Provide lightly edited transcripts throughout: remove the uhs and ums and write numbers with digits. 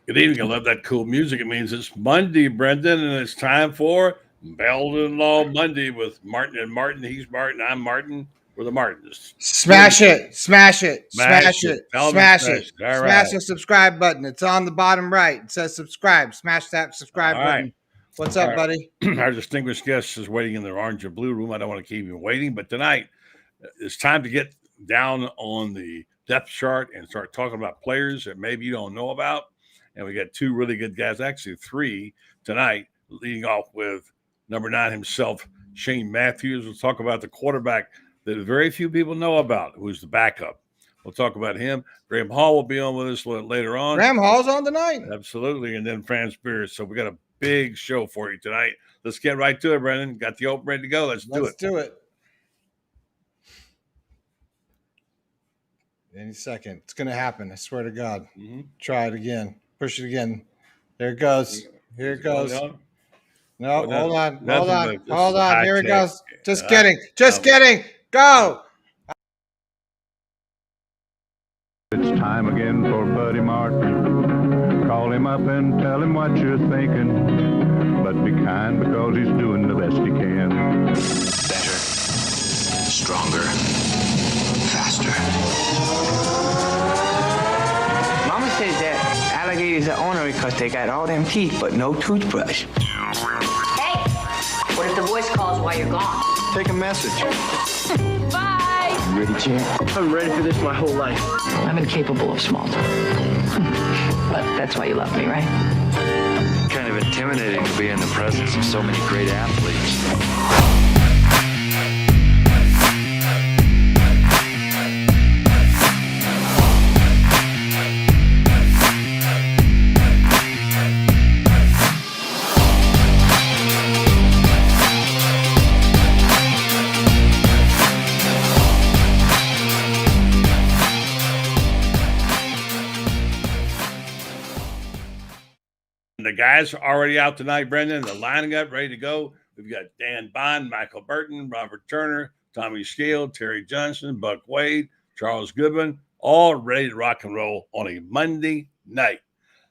Good evening. I love that cool music. It means it's Monday, Brendan, and it's time for Melton Law Monday with Martin and Martin. He's Martin. I'm Martin. We're the Martins. Smash it. Smash it. Smash it. Tell them Smash to it. All Smash right. the subscribe button. It's on the bottom right. It says subscribe. Smash that subscribe All right. button. What's up, buddy? Our distinguished guest is waiting in the orange and blue room. I don't want to keep him waiting, but tonight it's time to get down on the depth chart and start talking about players that maybe you don't know about. And we got two really good guys, actually three tonight, leading off with number 9 himself, Shane Mathews. We'll talk about the quarterback that very few people know about, who's the backup. We'll talk about him. Graham Hall will be on with us later on. Graham Hall's on tonight. Absolutely. And then Franz Beard. So we got a big show for you tonight. Let's get right to it, Brendan. Got the open ready to go. Let's do it. Any second. It's going to happen. I swear to God. Try it again. Push it again. There it goes. Here it goes. No, hold on. Here it goes. Just kidding. Go. It's time again for Buddy Martin. Call him up and tell him what you're thinking. But be kind because he's doing the best he can. Better, stronger, faster. Mama says that alligators are ornery because they got all them teeth but no toothbrush. Hey, what if the voice calls while you're gone? Take a message. Bye. You ready, champ? I'm ready for this my whole life. I'm incapable of small talk. But that's why you love me, right? Kind of intimidating to be in the presence of so many great athletes. The guys are already out tonight, Brendan. They're lining up, ready to go. We've got Dan Bond, Michael Burton, Robert Turner, Tommy Scale, Terry Johnson, Buck Wade, Charles Goodman, all ready to rock and roll on a Monday night.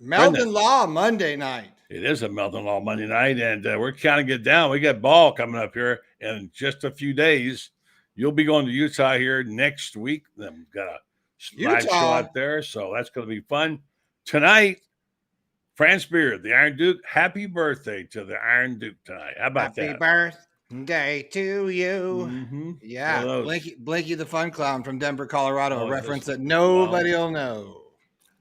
Melton Law Monday night. It is a Melton Law Monday night, and we're counting it down. We got ball coming up here in just a few days. You'll be going to Utah here next week. Then we've got a live show out there, so that's going to be fun. Tonight, Franz Beard, the Iron Duke. Happy birthday to the Iron Duke tonight. How about that? Happy birthday to you. Mm-hmm. Yeah. Blinky the Fun Clown from Denver, Colorado. A reference that nobody will know.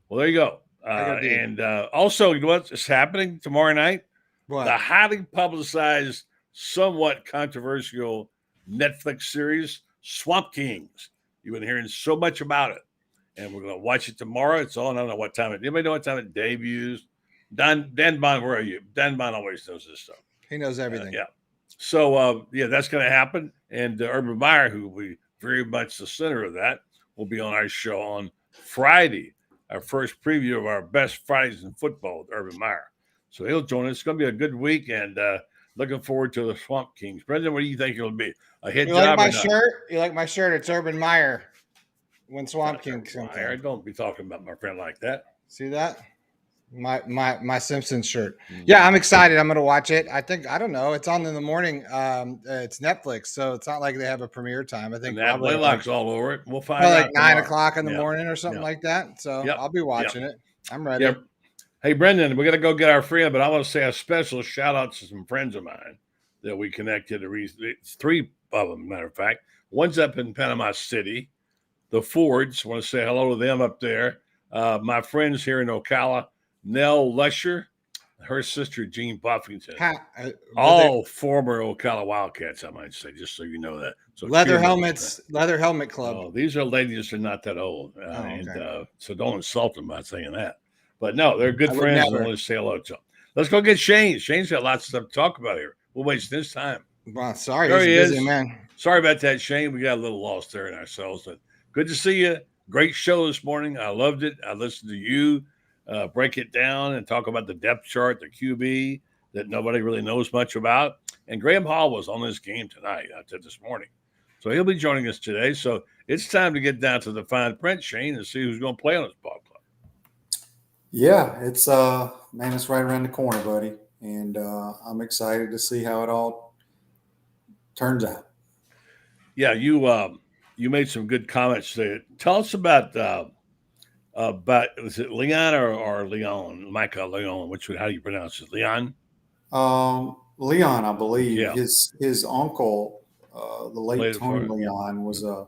Well, there you go. And also, you know what's happening tomorrow night? What? The highly publicized, somewhat controversial Netflix series, Swamp Kings. You've been hearing so much about it. And we're going to watch it tomorrow. It's on. I don't know what time anybody know what time it debuts? Dan Bond, where are you? Dan Bond always knows this stuff. He knows everything. Yeah. So, that's going to happen. And Urban Meyer, who will be very much the center of that, will be on our show on Friday, our first preview of our best Fridays in football with Urban Meyer. So he'll join us. It's going to be a good week, and looking forward to the Swamp Kings. Brendan, what do you think it'll be? A hit you job? Like my shirt? You like my shirt? It's Urban Meyer when Swamp Kings comes out. Don't be talking about my friend like that. See that? My Simpsons shirt. Yeah, I'm excited. I'm gonna watch it. I don't know. It's on in the morning. It's Netflix, so it's not like they have a premiere time. I think probably Blaylock's all over it. We'll find out like 9 o'clock in the morning or something like that. So I'll be watching it. I'm ready. Yep. Hey, Brendan, we got to go get our friend, but I want to say a special shout out to some friends of mine that we connected. It's 3 of them, matter of fact. One's up in Panama City. The Fords. Want to say hello to them up there. My friends here in Ocala. Nell Lusher, her sister Jean Buffington, all former Ocala Wildcats, I might say, just so you know that. So Leather Helmet Club. Oh, these are ladies that are not that old, okay. so don't insult them by saying that. But no, they're good I would friends. never. And let's say hello to them. Let's go get Shane. Shane's got lots of stuff to talk about here. We'll waste this time. Well, sorry, There he's he a busy is. man. Sorry about that, Shane. We got a little lost there in ourselves. But good to see you. Great show this morning. I loved it. I listened to you break it down and talk about the depth chart, the QB that nobody really knows much about. And Graham Hall was on this game tonight, this morning. So he'll be joining us today. So it's time to get down to the fine print, Shane, and see who's going to play on this ball club. Yeah, it's man, it's right around the corner, buddy. And I'm excited to see how it all turns out. Yeah, you made some good comments there. Tell us about was it Leon or Leon? Micah Leon, how do you pronounce it? Leon? Leon, I believe. Yeah. His uncle, the late Tony Leon, was a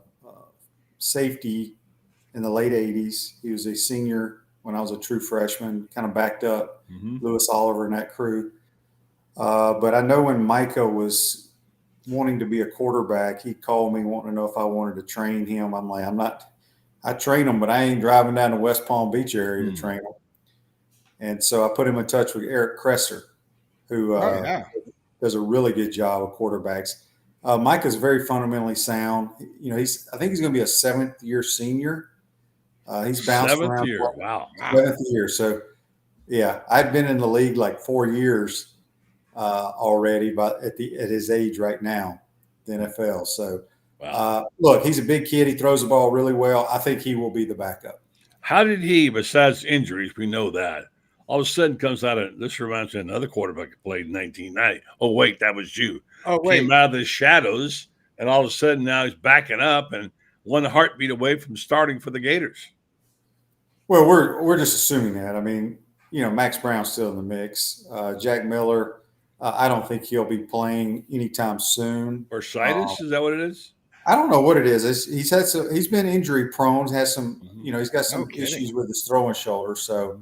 safety in the late 80s. He was a senior when I was a true freshman, kind of backed up Lewis Oliver and that crew. But I know when Micah was wanting to be a quarterback, he called me wanting to know if I wanted to train him. I'm like, I train him, but I ain't driving down to West Palm Beach area to train him. And so I put him in touch with Eric Kresser, who does a really good job with quarterbacks. Micah's very fundamentally sound. You know, I think he's going to be a 7th-year senior. He's bounced around. 7th year, wow. 7th year. So, yeah, I've been in the league like 4 years already, but at his age right now, the NFL. So, look, he's a big kid. He throws the ball really well. I think he will be the backup. How did he, besides injuries, we know that, all of a sudden comes out of, this reminds me of another quarterback who played in 1990. Oh, wait, that was you. Oh, wait. Came out of the shadows, and all of a sudden now he's backing up and one heartbeat away from starting for the Gators. Well, we're just assuming that. I mean, you know, Max Brown's still in the mix. Jack Miller, I don't think he'll be playing anytime soon. Bursitis, is that what it is? I don't know what it is. He's been injury prone, has some, you know, he's got some issues with his throwing shoulder. So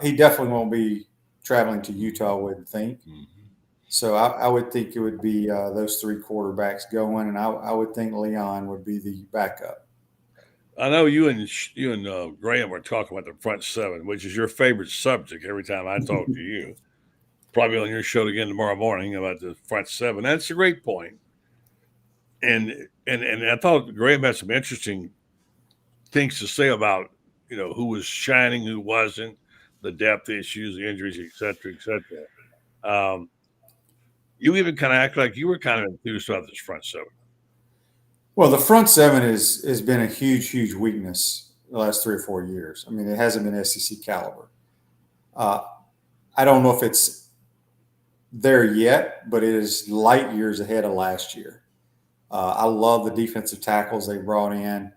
he definitely won't be traveling to Utah, I wouldn't think. So I would think it would be those 3 quarterbacks going, and I would think Leon would be the backup. I know you and Graham were talking about the front 7, which is your favorite subject every time I talk to you. Probably on your show again tomorrow morning about the front 7. That's a great point. And I thought Graham had some interesting things to say about, you know, who was shining, who wasn't, the depth issues, the injuries, et cetera, et cetera. You even kind of act like you were kind of enthused about this front 7. Well, the front 7 has been a huge, huge weakness the last 3 or 4 years. I mean, it hasn't been SEC caliber. I don't know if it's there yet, but it is light years ahead of last year. I love the defensive tackles they brought in.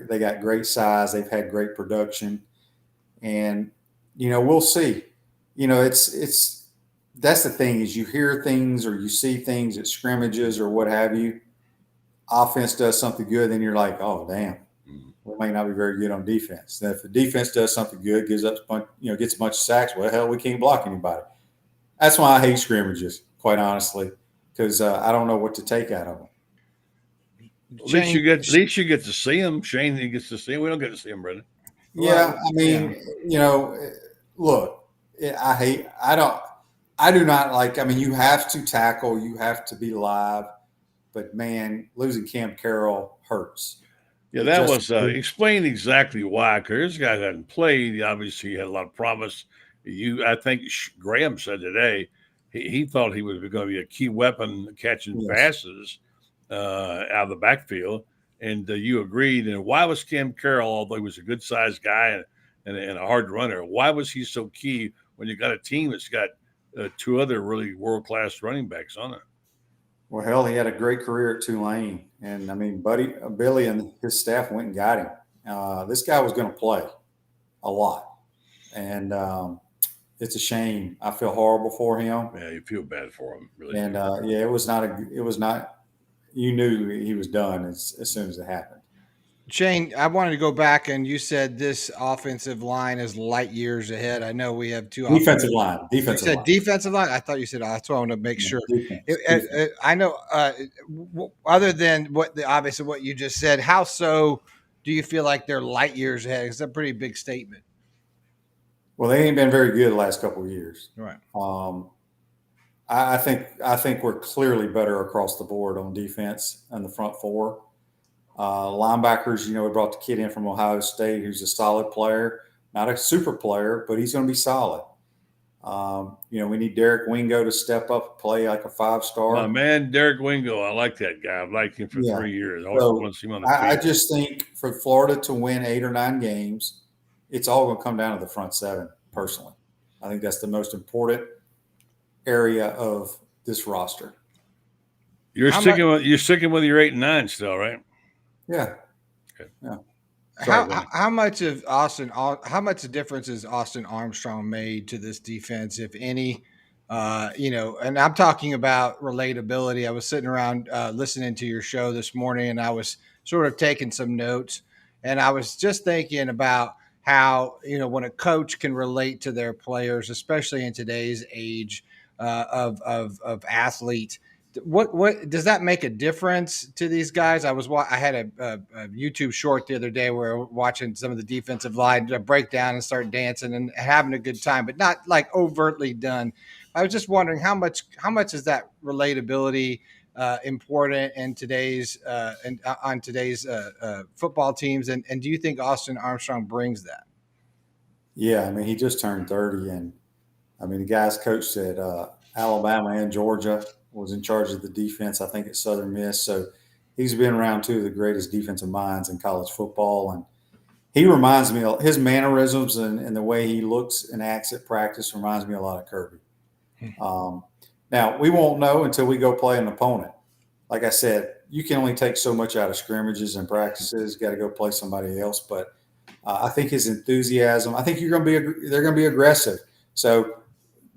They got great size. They've had great production, and you know, we'll see. You know, it's that's the thing is you hear things or you see things at scrimmages or what have you. Offense does something good, then you're like, oh damn, we might not be very good on defense. Then if the defense does something good, gets a bunch of sacks, well, hell, we can't block anybody. That's why I hate scrimmages, quite honestly, because I don't know what to take out of them. At least you get to see him. Shane, he gets to see him. We don't get to see him, Brendan. Yeah, I mean, you know, look, I do not like. I mean, you have to tackle, you have to be live. But, man, losing Cam Carroll hurts. Yeah, that was explain exactly why. Because this guy hadn't played. He obviously had a lot of promise. I think Graham said today he thought he was going to be a key weapon catching passes out of the backfield. And you agreed. And why was Cam Carroll, although he was a good-sized guy and a hard runner, why was he so key when you got a team that's got 2 other really world-class running backs on it? Well, hell, he had a great career at Tulane. And, I mean, Billy and his staff went and got him. This guy was going to play a lot. And it's a shame. I feel horrible for him. Yeah, you feel bad for him. Really. And, it was not – you knew he was done as soon as it happened. Shane, I wanted to go back, and you said this offensive line is light years ahead. I know we have 2 defensive line. Defensive line. Defensive line. I thought you said that's why I want to make sure. Defense. I know. Other than obviously what you just said, how so do you feel like they're light years ahead? It's a pretty big statement. Well, they ain't been very good the last couple of years. Right. I think we're clearly better across the board on defense and the front four. Linebackers, we brought the kid in from Ohio State who's a solid player, not a super player, but he's going to be solid. We need Derek Wingo to step up and play like a 5-star. My man, Derek Wingo, I like that guy. I've liked him for 3 years. I So want to see him on the field. I just think for Florida to win 8 or 9 games, it's all going to come down to the front seven, personally. I think that's the most important area of this roster. You're sticking with your 8 and 9 still, right? Yeah. Okay. Yeah. How much difference has Austin Armstrong made to this defense, if any? And I'm talking about relatability. I was sitting around listening to your show this morning, and I was sort of taking some notes, and I was just thinking about how, when a coach can relate to their players, especially in today's age of athletes. What does that make a difference to these guys? I had a YouTube short the other day where watching some of the defensive line break down and start dancing and having a good time, but not like overtly done. I was just wondering how much is that relatability important in today's on today's football teams, and do you think Austin Armstrong brings that? Yeah, he just turned 30, and the guy's coached at Alabama and Georgia. Was in charge of the defense, I think, at Southern Miss. So he's been around 2 of the greatest defensive minds in college football. And he reminds me of his mannerisms and the way he looks and acts at practice reminds me a lot of Kirby. Now, we won't know until we go play an opponent. Like I said, you can only take so much out of scrimmages and practices. Got to go play somebody else. But I think his enthusiasm, I think they're going to be aggressive. So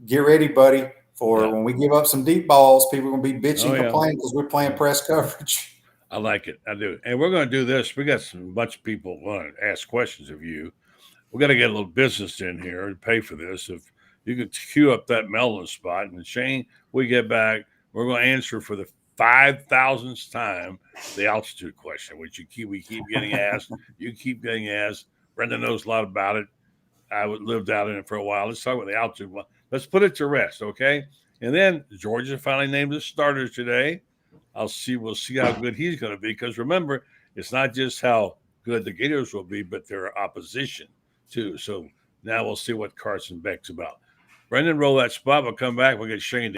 get ready, buddy. When we give up some deep balls, people are going to be bitching, complaining because we're playing press coverage. I like it. I do. And we're going to do this. We got a bunch of people want to ask questions of you. We got to get a little business in here and pay for this. If you could queue up that Melton spot, and Shane, we get back, we're going to answer for the 5,000th time the altitude question, which we keep getting asked. You keep getting asked. Brenda knows a lot about it. I lived out in it for a while. Let's talk about the altitude one. Let's put it to rest, okay? And then Georgia finally named the starters today. We'll see how good he's going to be, because remember, it's not just how good the Gators will be, but their opposition too. So now we'll see what Carson Beck's about. Brendan, roll that spot. We'll come back. We'll get Shane.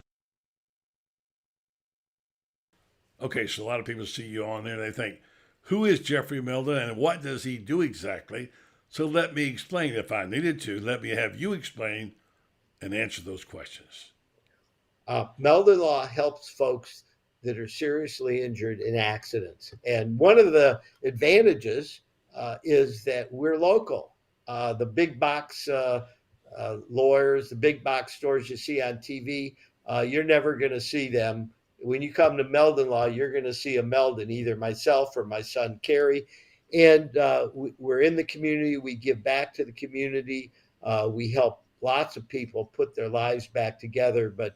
Okay, so a lot of people see you on there. They think, who is Jeffrey Melton and what does he do exactly? So let me explain if I needed to. Let me have you explain and answer those questions. Melton Law helps folks that are seriously injured in accidents. And one of the advantages is that we're local. The big box lawyers, the big box stores you see on TV, you're never going to see them. When you come to Melton Law, you're going to see a Melton, either myself or my son, Kerry. And we're in the community. We give back to the community. We help lots of people put their lives back together. But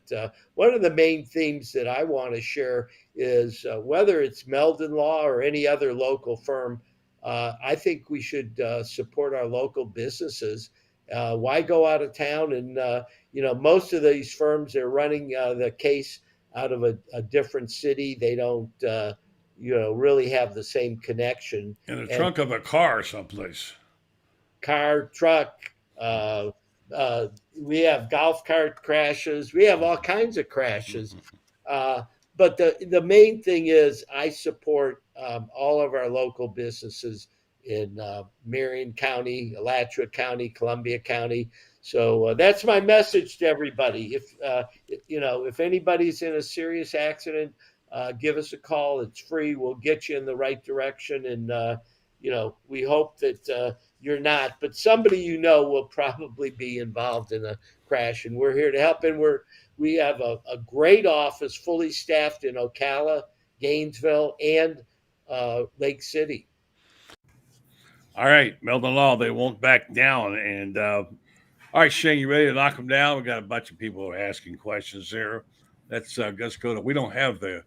one of the main themes that I want to share is whether it's Melton Law or any other local firm, I think we should support our local businesses. Why go out of town? And, most of these firms are running the case out of a different city. They don't, really have the same connection. In the trunk of a car someplace. Car, truck, we have golf cart crashes. We have all kinds of crashes. But the main thing is I support all of our local businesses in Marion County, Alachua County, Columbia County. So that's my message to everybody. If anybody's in a serious accident, give us a call. It's free. We'll get you in the right direction. And, we hope that you're not, but somebody will probably be involved in a crash, and we're here to help. And we have a great office, fully staffed in Ocala, Gainesville, and Lake City. All right, Melton Law, they won't back down. And all right, Shane, you ready to knock them down? We got a bunch of people asking questions there. Let's go to. We don't have the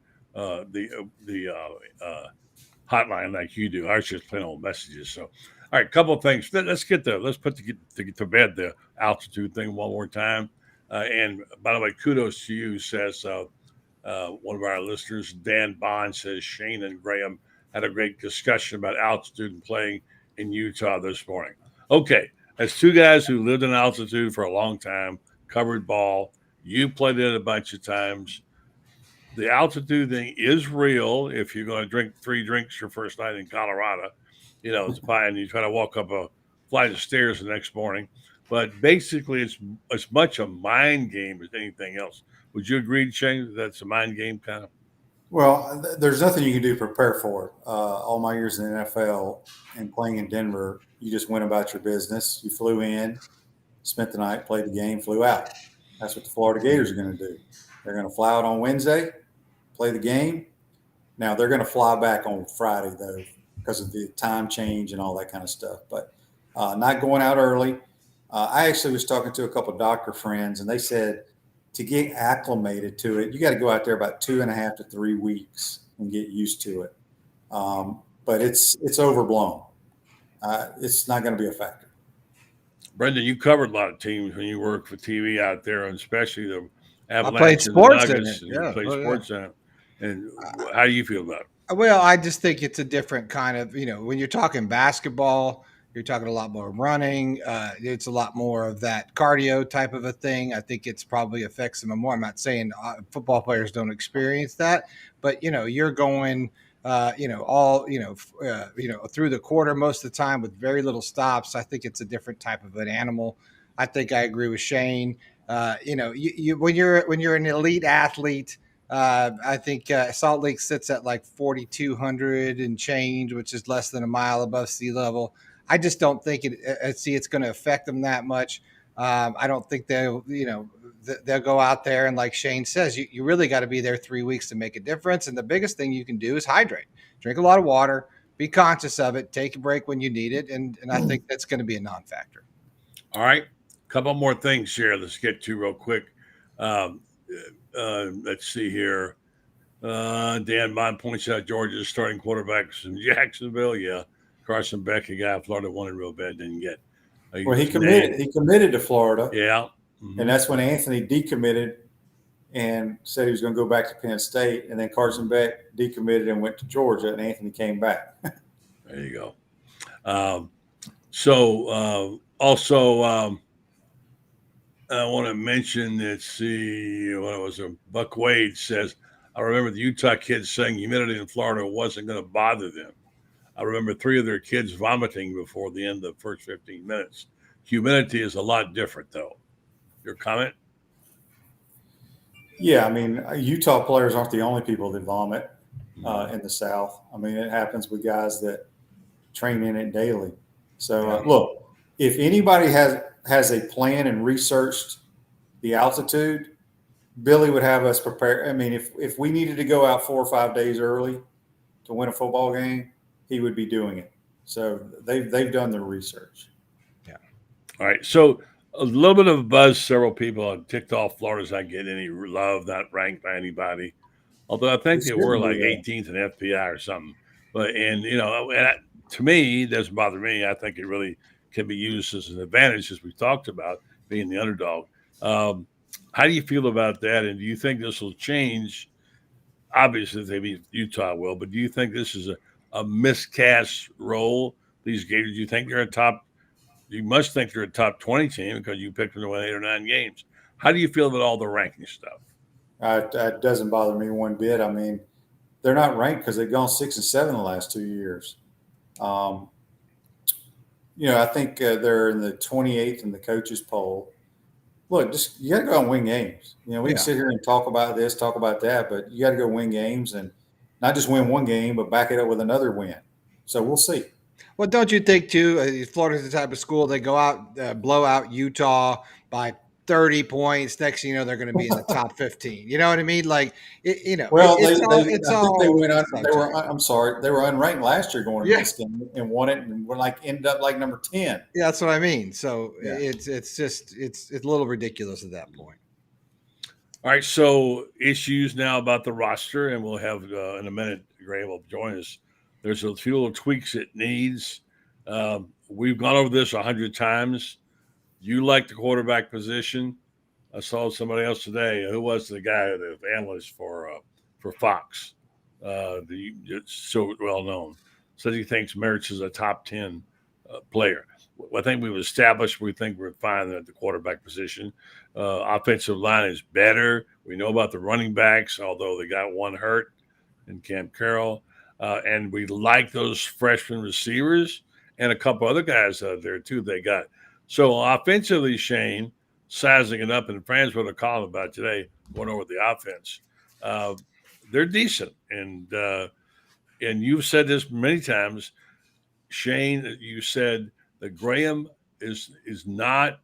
hotline like you do. Ours just plain old messages. So All right, couple of things. Let's put to bed the altitude thing one more time. And by the way, kudos to you, says one of our listeners, Dan Bond, says Shane and Graham had a great discussion about altitude and playing in Utah this morning. Okay, as two guys who lived in altitude for a long time, covered ball, you played it a bunch of times. The altitude thing is real. If you're going to drink 3 drinks your first night in Colorado, it's fine. You try to walk up a flight of stairs the next morning. But basically, it's as much a mind game as anything else. Would you agree, Shane, that's a mind game kind of? Well, there's nothing you can do to prepare for it. All my years in the NFL and playing in Denver, you just went about your business. You flew in, spent the night, played the game, flew out. That's what the Florida Gators are going to do. They're going to fly out on Wednesday, play the game. Now, they're going to fly back on Friday, though, because of the time change and all that kind of stuff. But not going out early. I actually was talking to a couple of doctor friends, and they said to get acclimated to it, you got to go out there about 2.5 to 3 weeks and get used to it. But it's overblown. It's not going to be a factor. Brendan, you covered a lot of teams when you worked for TV out there, and especially the Avalanche. I played sports in it. Yeah, you played sports in it. And how do you feel about it? Well, I just think it's a different kind of, when you're talking basketball, you're talking a lot more running. It's a lot more of that cardio type of a thing. I think it's probably affects them more. I'm not saying football players don't experience that, but you're going, all through the quarter most of the time with very little stops. I think it's a different type of an animal. I think I agree with Shane. You when you're an elite athlete. I think Salt Lake sits at like 4,200 and change, which is less than a mile above sea level. I just don't think it's going to affect them that much. I don't think they'll go out there and, like Shane says, you really got to be there 3 weeks to make a difference. And the biggest thing you can do is hydrate, drink a lot of water, be conscious of it, take a break when you need it. And I think that's going to be a non-factor. All right. A couple more things here. Let's get to real quick. Let's see here. Dan Bond points out Georgia's starting quarterbacks in Jacksonville. Yeah. Carson Beck, a guy Florida wanted real bad, didn't get. He committed. He committed to Florida. Yeah. Mm-hmm. And that's when Anthony decommitted and said he was going to go back to Penn State. And then Carson Beck decommitted and went to Georgia, and Anthony came back. There you go. Also, I want to mention, let's see, what it was. Buck Wade says, I remember the Utah kids saying humidity in Florida wasn't going to bother them. I remember 3 of their kids vomiting before the end of the first 15 minutes. Humidity is a lot different, though. Your comment? Yeah, I mean, Utah players aren't the only people that vomit in the South. I mean, it happens with guys that train in it daily. So, look, if anybody has a plan and researched the altitude, Billy would have us prepare. I mean, if we needed to go out 4 or 5 days early to win a football game, he would be doing it. So they've done their research. Yeah. All right. So a little bit of a buzz. Several people have ticked off Florida's not getting any love, not ranked by anybody. Although I think they were like 18th in FPI or something. But to me, it doesn't bother me. I think it really can be used as an advantage, as we talked about, being the underdog. How do you feel about that? And do you think this will change? Obviously, they beat Utah will, but do you think this is a miscast role? These Gators, you think they're you must think they're a top 20 team because you picked them to win 8 or 9 games. How do you feel about all the ranking stuff? It doesn't bother me one bit. I mean, they're not ranked because they've gone 6 and 7 the last 2 years. I think they're in the 28th in the coaches poll. Look, you got to go and win games. We can sit here and talk about this, talk about that, but you got to go win games and not just win one game, but back it up with another win. So we'll see. Well, don't you think, too, Florida's the type of school, they go out, blow out Utah by 30 points. Next thing you know, they're going to be in the top 15. You know what I mean? Like, well, they were unranked last year going into this game and won it and ended up like number 10. Yeah, that's what I mean. So it's a little ridiculous at that point. All right, so issues now about the roster, and we'll have in a minute, Gray will join us. There's a few little tweaks it needs. we've gone over this 100 times. You like the quarterback position. I saw somebody else today. Who was the guy, the analyst for Fox? So well known. Says he thinks Mertz is a top 10 player. I think we've established we think we're fine at the quarterback position. Offensive line is better. We know about the running backs, although they got one hurt in Cam Carroll. And we like those freshman receivers and a couple other guys out there, too, they got. So offensively, Shane, sizing it up, and Franz wrote a column about today, going over the offense. They're decent. And you've said this many times, Shane, you said that Graham is not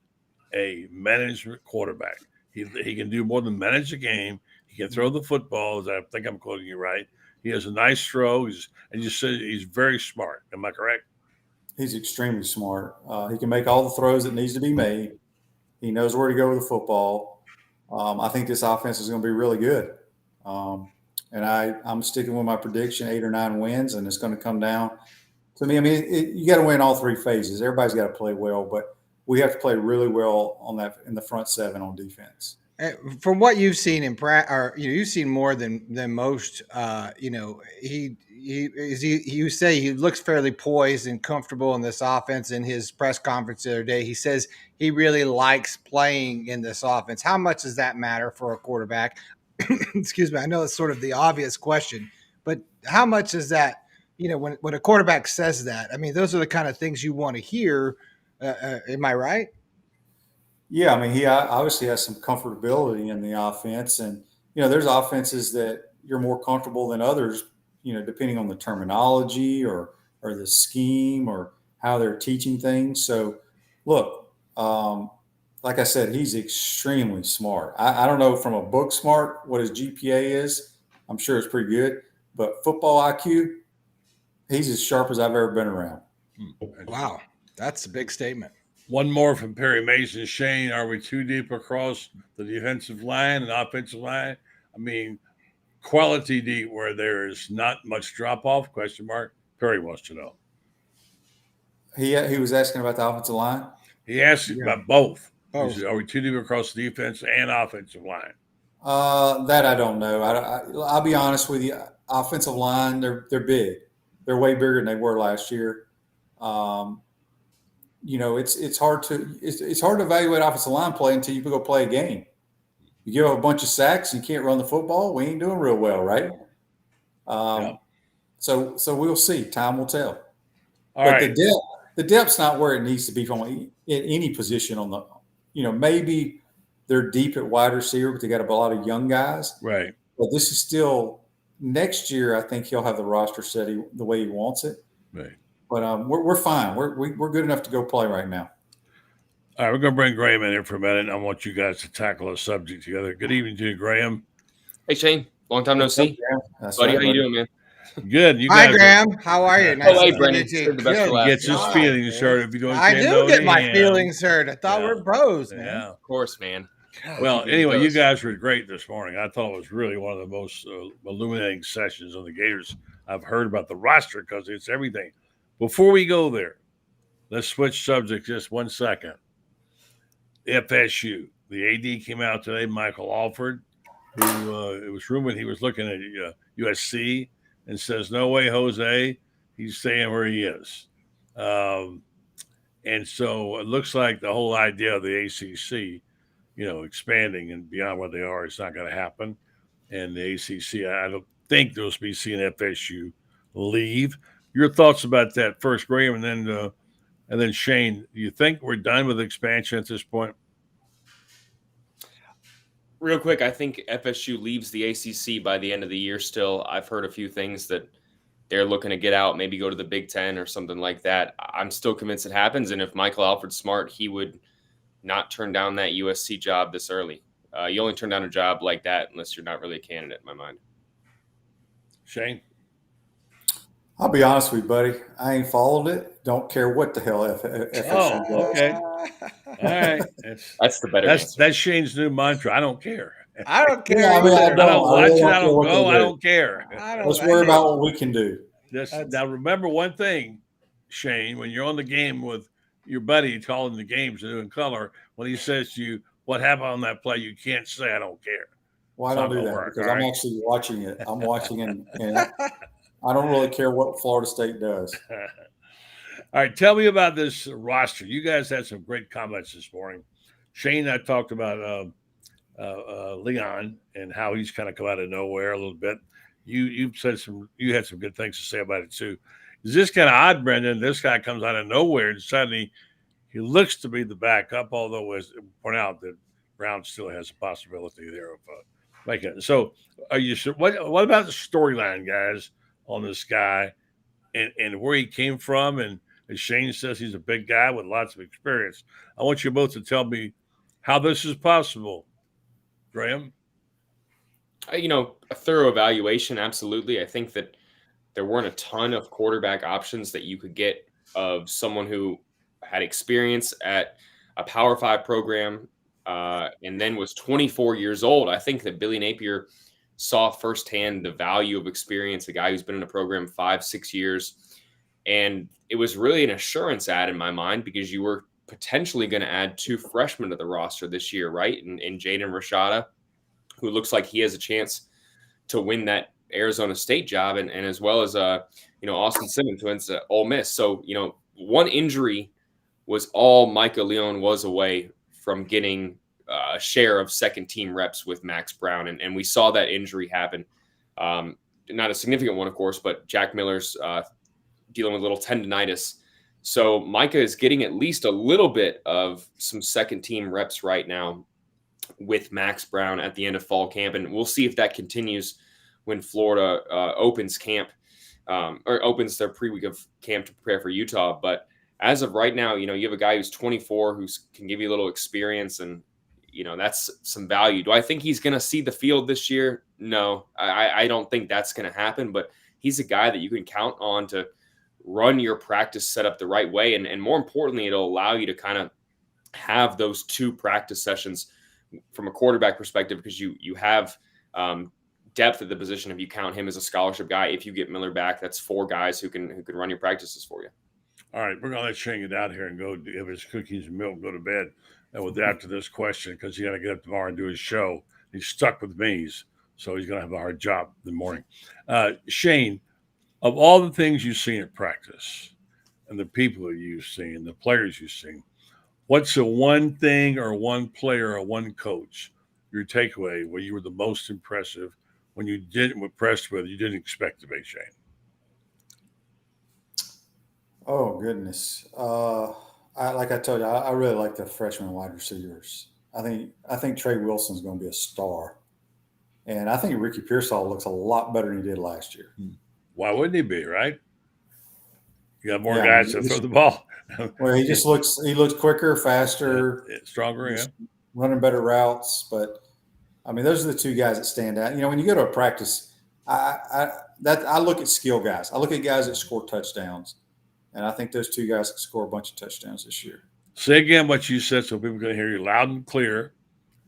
a management quarterback. He can do more than manage the game. He can throw the football, as I think I'm quoting you right. He has a nice throw. And you said he's very smart. Am I correct? He's extremely smart. He can make all the throws that needs to be made. He knows where to go with the football. I think this offense is going to be really good. And I'm sticking with my prediction, 8 or 9 wins, and it's going to come down to me. I mean, you got to win all 3 phases. Everybody's got to play well, but we have to play really well on that in the front 7 on defense. From what you've seen in practice, or you've seen more than most. You say he looks fairly poised and comfortable in this offense. In his press conference the other day, he says he really likes playing in this offense. How much does that matter for a quarterback? Excuse me. I know it's sort of the obvious question, but how much is that? When a quarterback says that, I mean, those are the kind of things you want to hear. Am I right? Yeah, I mean, he obviously has some comfortability in the offense, and there's offenses that you're more comfortable than others, depending on the terminology or the scheme or how they're teaching things. So, look, like I said, he's extremely smart. I don't know from a book smart what his GPA is. I'm sure it's pretty good, but football IQ, he's as sharp as I've ever been around. Wow, that's a big statement. One more from Perry Mason. Shane, are we too deep across the defensive line and offensive line? I mean, quality deep where there is not much drop-off, question mark? Perry wants to know. He was asking about the offensive line? He asked about both. Said, are we too deep across the defense and offensive line? That I don't know. I'll be honest with you. Offensive line, they're big. They're way bigger than they were last year. It's hard to evaluate offensive line play until you go play a game. You give up a bunch of sacks, you can't run the football. We ain't doing real well, right? So we'll see. Time will tell. The depth's not where it needs to be from in any position on the. Maybe they're deep at wide receiver, but they got a lot of young guys. Right. But this is still next year. I think he'll have the roster set the way he wants it. Right. But we're fine. We're good enough to go play right now. All right, we're going to bring Graham in here for a minute, and I want you guys to tackle a subject together. Good evening to you, Graham. Hey, Shane. Long time no see. Buddy, how you doing, man? Good. Hi, Graham. How are you? Nice hey, Brendan. Gets his feelings hurt if you don't. I do get my feelings hurt. I thought we're bros, man. Yeah. Of course, man. Well, anyway, you guys were great this morning. I thought it was really one of the most illuminating sessions on the Gators I've heard about the roster because it's everything. Before we go there, let's switch subjects just 1 second. FSU. The AD came out today, Michael Alford, who it was rumored he was looking at USC and says, no way, Jose. He's staying where he is. And so it looks like the whole idea of the ACC, expanding and beyond what they are, it's not going to happen. And the ACC, I don't think they'll be seeing FSU leave. Your thoughts about that first, Graham, and then Shane, do you think we're done with expansion at this point? Real quick, I think FSU leaves the ACC by the end of the year still. I've heard a few things that they're looking to get out, maybe go to the Big Ten or something like that. I'm still convinced it happens, and if Michael Alford's smart, he would not turn down that USC job this early. You only turn down a job like that unless you're not really a candidate, in my mind. Shane? I'll be honest with you, buddy. I ain't followed it. Don't care what the hell FSU does. Okay. All right. That's the better answer. That's Shane's new mantra. I don't care. I don't care. Yeah, I don't watch it. I don't go. I don't care. Let's worry about what we can do. Now, remember one thing. Shane, when you're on the game with your buddy calling the games and doing color, when he says to you, "What happened on that play?" You can't say, "I don't care." Well, I don't do that because I'm actually watching it. I'm watching and I don't really care what Florida State does. All right, tell me about this roster. You guys had some great comments this morning. Shane and I talked about Leon and how he's kind of come out of nowhere a little bit. You had some good things to say about it too. Is this kind of odd, Brendan? This guy comes out of nowhere and suddenly he looks to be the backup, although as point out that Brown still has a possibility there of making it. So, are you what about the storyline, guys, on this guy and where he came from? And as Shane says, he's a big guy with lots of experience. I want you both to tell me how this is possible. Graham? A thorough evaluation, absolutely. I think that there weren't a ton of quarterback options that you could get of someone who had experience at a Power 5 program and then was 24 years old. I think that Billy Napier saw firsthand the value of experience, a guy who's been in a program 5-6 years. And it was really an assurance ad in my mind because you were potentially going to add 2 freshmen to the roster this year, right? And Jaden Rashada, who looks like he has a chance to win that Arizona State job, and as well as Austin Simmons, who went to Ole Miss. So one injury was all Micah Leon was away from getting a share of second team reps with Max Brown, and we saw that injury happen. Not a significant one, of course, but Jack Miller's dealing with a little tendonitis. So Micah is getting at least a little bit of some second team reps right now with Max Brown at the end of fall camp, and we'll see if that continues when Florida opens camp or opens their pre-week of camp to prepare for Utah. But as of right now, you have a guy who's 24 who can give you a little experience, and that's some value. Do I think he's going to see the field this year? No, I don't think that's going to happen, but he's a guy that you can count on to run your practice setup the right way. And more importantly, it'll allow you to kind of have those 2 practice sessions from a quarterback perspective, because you have depth at the position if you count him as a scholarship guy. If you get Miller back, that's 4 guys who can run your practices for you. All right, we're going to let Shane get out here and go have his cookies and milk, go to bed after this question, because he got to get up tomorrow and do his show. He's stuck with me, so he's going to have a hard job in the morning. Shane, of all the things you've seen at practice and the people you've seen, the players you've seen, what's the one thing or one player or one coach, your takeaway, where you were the most impressive, when you didn't impressed with, you didn't expect to be, Shane? Oh, goodness. Like I told you, I really like the freshman wide receivers. I think Trey Wilson's going to be a star. And I think Ricky Pearsall looks a lot better than he did last year. Why wouldn't he be, right? You got more guys to throw the ball. Well, he looks quicker, faster, stronger, running better routes. But I mean, those are the 2 guys that stand out. When you go to a practice, I look at skill guys. I look at guys that score touchdowns, and I think those 2 guys can score a bunch of touchdowns this year. Say again what you said, so people can hear you loud and clear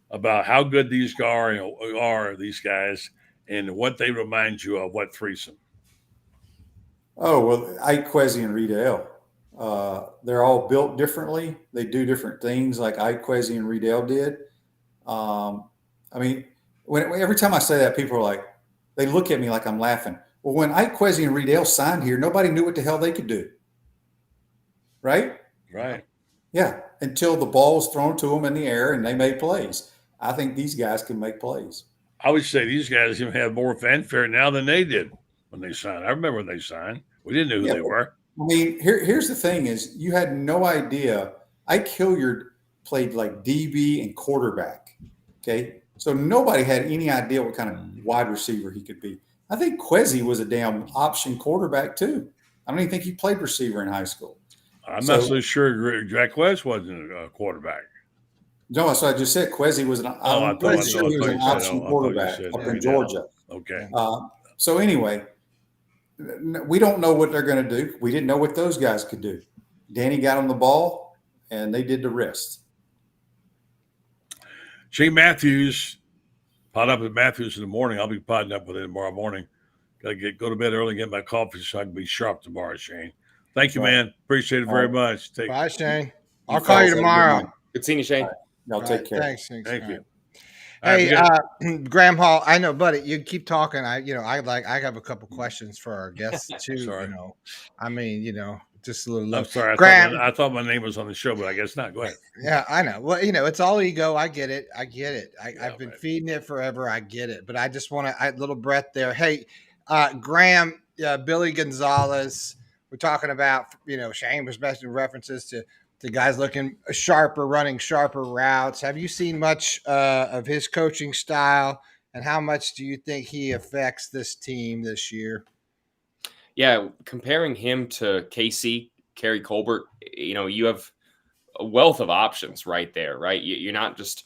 about how good these are these guys, and what they remind you of. What threesome? Oh, well, Ike Kwesi and Reed L. They're all built differently. They do different things like Ike Kwesi and Reed L did. I mean, every time I say that, people are like, they look at me like I'm laughing. Well, when Ike Kwesi and Reed L signed here, nobody knew what the hell they could do. Right? Right. Yeah. Until the ball was thrown to them in the air and they made plays. I think these guys can make plays. I would say these guys even have more fanfare now than they did when they signed. I remember when they signed. We didn't know who they were. I mean, here's the thing is you had no idea. Ike Hilliard played like DB and quarterback. Okay. So nobody had any idea what kind of wide receiver he could be. I think Kwesi was a damn option quarterback too. I don't even think he played receiver in high school. I'm not so sure Jack West wasn't a quarterback. No, so I just said Kwesi was I'm pretty sure he was an option quarterback up in Georgia. Okay. So anyway, we don't know what they're going to do. We didn't know what those guys could do. Danny got on the ball, and they did the rest. Shane Mathews, pot up with Mathews in the morning. I'll be potting up with him tomorrow morning. Got to go to bed early and get my coffee so I can be sharp tomorrow, Shane. Thank you, man. Appreciate it very much. Bye, Shane. I'll call you tomorrow. Good seeing you, Shane. Y'all take care. Thanks. Thank you. Hey, Graham Hall, I know, buddy, you keep talking. I have a couple questions for our guests too. Sorry. Just a little. I'm sorry. Graham, I thought my name was on the show, but I guess not. Go ahead. Yeah, I know. Well, it's all ego. I get it. I've been feeding it forever. I get it. But I just want to, little breath there. Hey, Graham, Billy Gonzalez, we're talking about, Shane was mentioning references to guys looking sharper, running sharper routes. Have you seen much of his coaching style, and how much do you think he affects this team this year? Yeah, comparing him to KC, Kerry Colbert, you have a wealth of options right there, right? You're not just,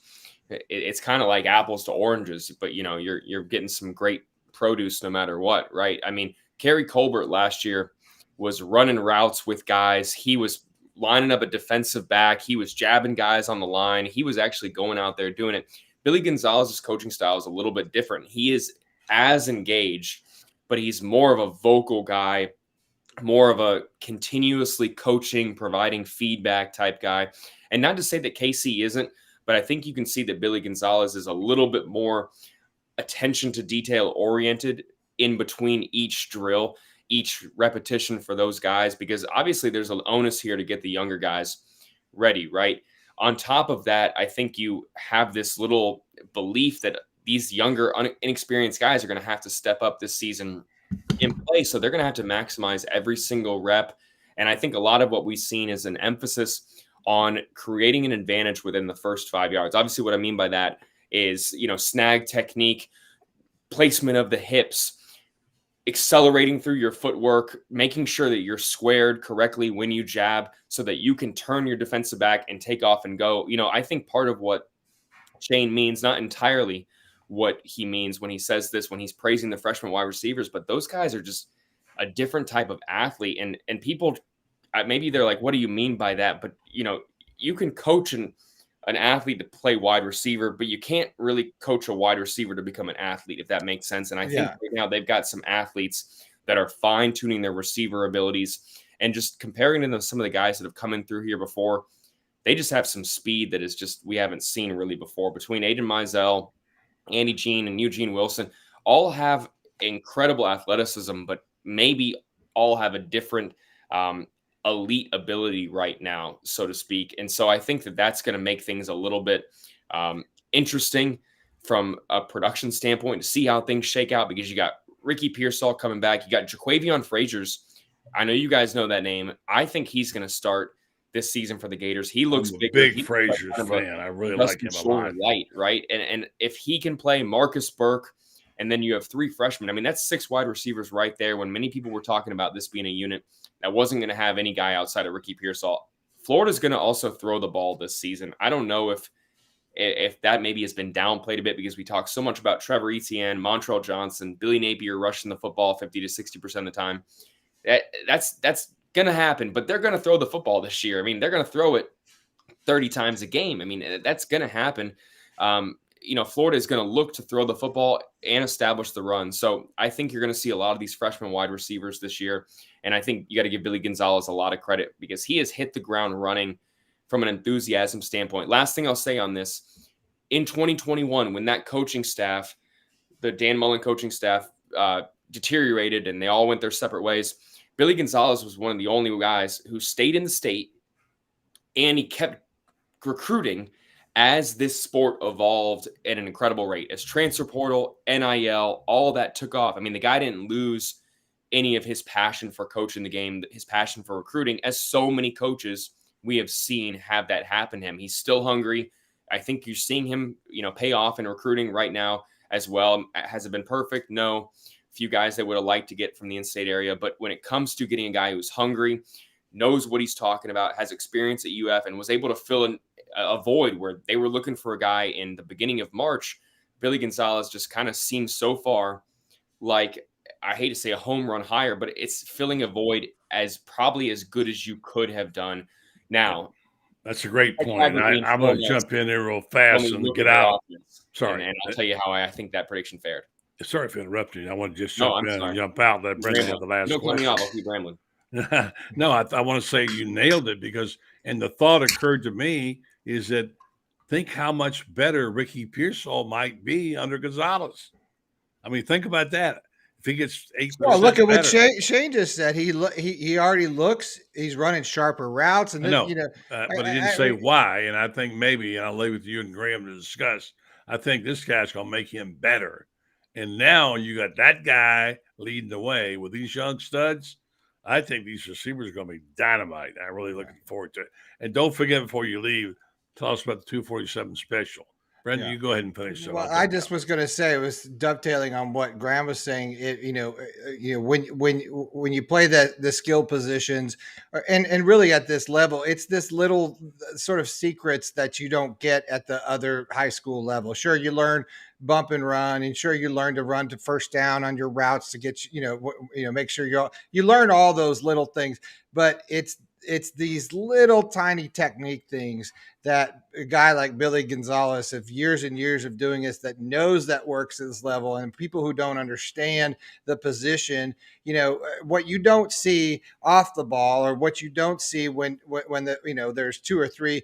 it's kind of like apples to oranges, but you're getting some great produce no matter what, right? I mean, Kerry Colbert last year was running routes with guys. He was lining up a defensive back. He was jabbing guys on the line. He was actually going out there doing it. Billy Gonzalez's coaching style is a little bit different. He is as engaged, but he's more of a vocal guy, more of a continuously coaching, providing feedback type guy. And not to say that KC isn't, but I think you can see that Billy Gonzalez is a little bit more attention to detail oriented in between each drill, each repetition for those guys, because obviously there's an onus here to get the younger guys ready, right? On top of that, I think you have this little belief that these younger, inexperienced guys are going to have to step up this season in play. So they're going to have to maximize every single rep. And I think a lot of what we've seen is an emphasis on creating an advantage within the first 5 yards. Obviously, what I mean by that is, snag technique, placement of the hips, accelerating through your footwork, making sure that you're squared correctly when you jab so that you can turn your defensive back and take off and go. I think part of what Shane means, not entirely what he means when he says this, when he's praising the freshman wide receivers, but those guys are just a different type of athlete. And people, maybe they're like, what do you mean by that? But, you can coach an athlete to play wide receiver, but you can't really coach a wide receiver to become an athlete, if that makes sense. And I think right now they've got some athletes that are fine tuning their receiver abilities, and just comparing them to some of the guys that have come in through here before. They just have some speed that is just, we haven't seen really before. Between Aiden Mizell, Andy Jean, and Eugene Wilson, all have incredible athleticism, but maybe all have a different elite ability right now, so to speak. And so I think that that's going to make things a little bit interesting from a production standpoint to see how things shake out, because you got Ricky Pearsall coming back. You got Jaquavion Frazier's. I know you guys know that name. I think he's going to start this season for the Gators. He looks big Frazier fan. I really like him a lot. Light, right? And if he can play Marcus Burke, and then you have 3 freshmen, I mean, that's 6 wide receivers right there. When many people were talking about this being a unit that wasn't going to have any guy outside of Ricky Pearsall, Florida's going to also throw the ball this season. I don't know if that maybe has been downplayed a bit, because we talk so much about Trevor Etienne, Montrell Johnson, Billy Napier rushing the football 50 to 60% of the time. That's going to happen, but they're going to throw the football this year. I mean, they're going to throw it 30 times a game. I mean, that's going to happen. Florida is going to look to throw the football and establish the run. So I think you're going to see a lot of these freshman wide receivers this year. And I think you got to give Billy Gonzalez a lot of credit, because he has hit the ground running from an enthusiasm standpoint. Last thing I'll say on this, in 2021, when that coaching staff, the Dan Mullen coaching staff, deteriorated and they all went their separate ways, Billy Gonzalez was one of the only guys who stayed in the state, and he kept recruiting as this sport evolved at an incredible rate. As transfer portal, NIL, all that took off. I mean, the guy didn't lose any of his passion for coaching the game, his passion for recruiting, as so many coaches we have seen have that happen to him. He's still hungry. I think you're seeing him, pay off in recruiting right now as well. Has it been perfect? No. A few guys that would have liked to get from the in-state area. But when it comes to getting a guy who's hungry, knows what he's talking about, has experience at UF, and was able to fill in a void where they were looking for a guy in the beginning of March, Billy Gonzalez just kind of seems so far like, I hate to say a home run hire, but it's filling a void as probably as good as you could have done. Now, that's a great point. I'm going to jump in there real fast and get out. Sorry. And I'll tell you how I think that prediction fared. Sorry for interrupting. I want to just jump in and jump out. That brings me to the last question. Don't cut me off. I'll keep rambling. No, I want to say you nailed it because, and the thought occurred to me is that think how much better Ricky Pearsall might be under Gonzalez. I mean, think about that. If he gets 8% Well, look at what better, Shane just said. He already looks. He's running sharper routes, and I know, you know, but he didn't say why. And I think maybe, and I'll leave it with you and Graham to discuss. I think this guy's going to make him better. And now you got that guy leading the way with these young studs. I think these receivers are going to be dynamite. I'm really looking forward to it. And don't forget before you leave, tell us about the 247 special. Brendan, you go ahead and finish. Well, I just was going to say, it was dovetailing on what Graham was saying. When you play the skill positions, and really at this level, it's this little sort of secrets that you don't get at the other high school level. Sure, you learn bump and run, and sure you learn to run to first down on your routes to get make sure you learn all those little things, but it's these little tiny technique things that a guy like Billy Gonzalez, of years and years of doing this, that knows that works at this level, and people who don't understand the position, what you don't see off the ball, or what you don't see when there's 2 or 3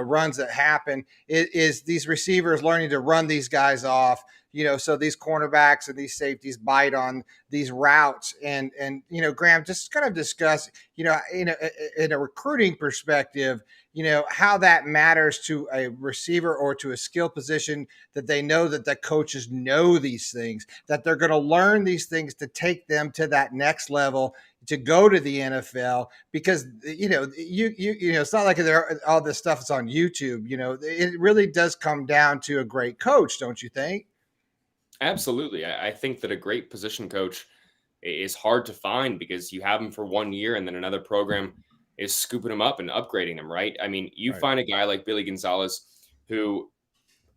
runs that happen, is these receivers learning to run these guys off. So these cornerbacks and these safeties bite on these routes, and Graham, just kind of discuss, in a recruiting perspective, how that matters to a receiver or to a skill position, that they know that the coaches know these things, that they're going to learn these things to take them to that next level, to go to the NFL, because it's not like all this stuff is on YouTube. It really does come down to a great coach, don't you think? Absolutely. I think that a great position coach is hard to find because you have them for 1 year and then another program is scooping them up and upgrading them, right? I mean, you find a guy like Billy Gonzalez who,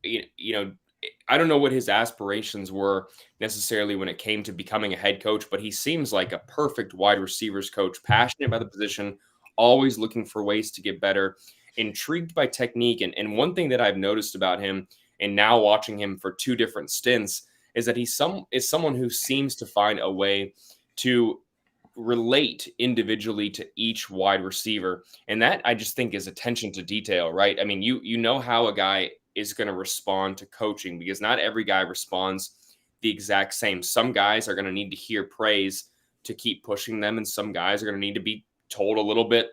I don't know what his aspirations were necessarily when it came to becoming a head coach, but he seems like a perfect wide receivers coach, passionate about the position, always looking for ways to get better, intrigued by technique. And one thing that I've noticed about him, and now watching him for 2 different stints, is that he's someone who seems to find a way to relate individually to each wide receiver. And that, I just think, is attention to detail, right? I mean, you know how a guy is going to respond to coaching, because not every guy responds the exact same. Some guys are going to need to hear praise to keep pushing them, and some guys are going to need to be told a little bit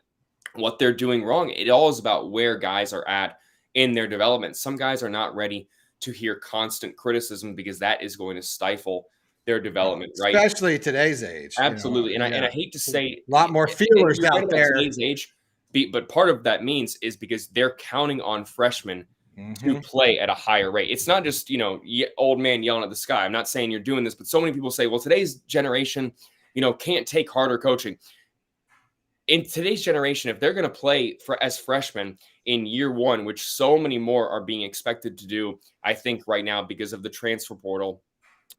what they're doing wrong. It all is about where guys are at in their development. Some guys are not ready to hear constant criticism because that is going to stifle their development, right? Especially today's age. Absolutely. And I hate to say a lot more feelers out there. Today's age, but part of that means is because they're counting on freshmen to play at a higher rate. It's not just, old man yelling at the sky. I'm not saying you're doing this, but so many people say, well, today's generation, can't take harder coaching. In today's generation, if they're going to play as freshmen in year 1, which so many more are being expected to do, I think right now, because of the transfer portal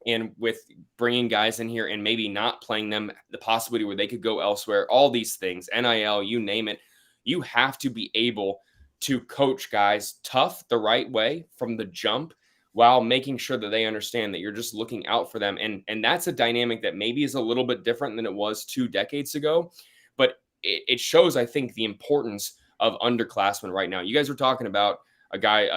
and with bringing guys in here and maybe not playing them, the possibility where they could go elsewhere, all these things, NIL, you name it, you have to be able to coach guys tough the right way from the jump, while making sure that they understand that you're just looking out for them. And that's a dynamic that maybe is a little bit different than it was 2 decades ago, but it shows, I think, the importance of underclassmen right now. You guys were talking about a guy,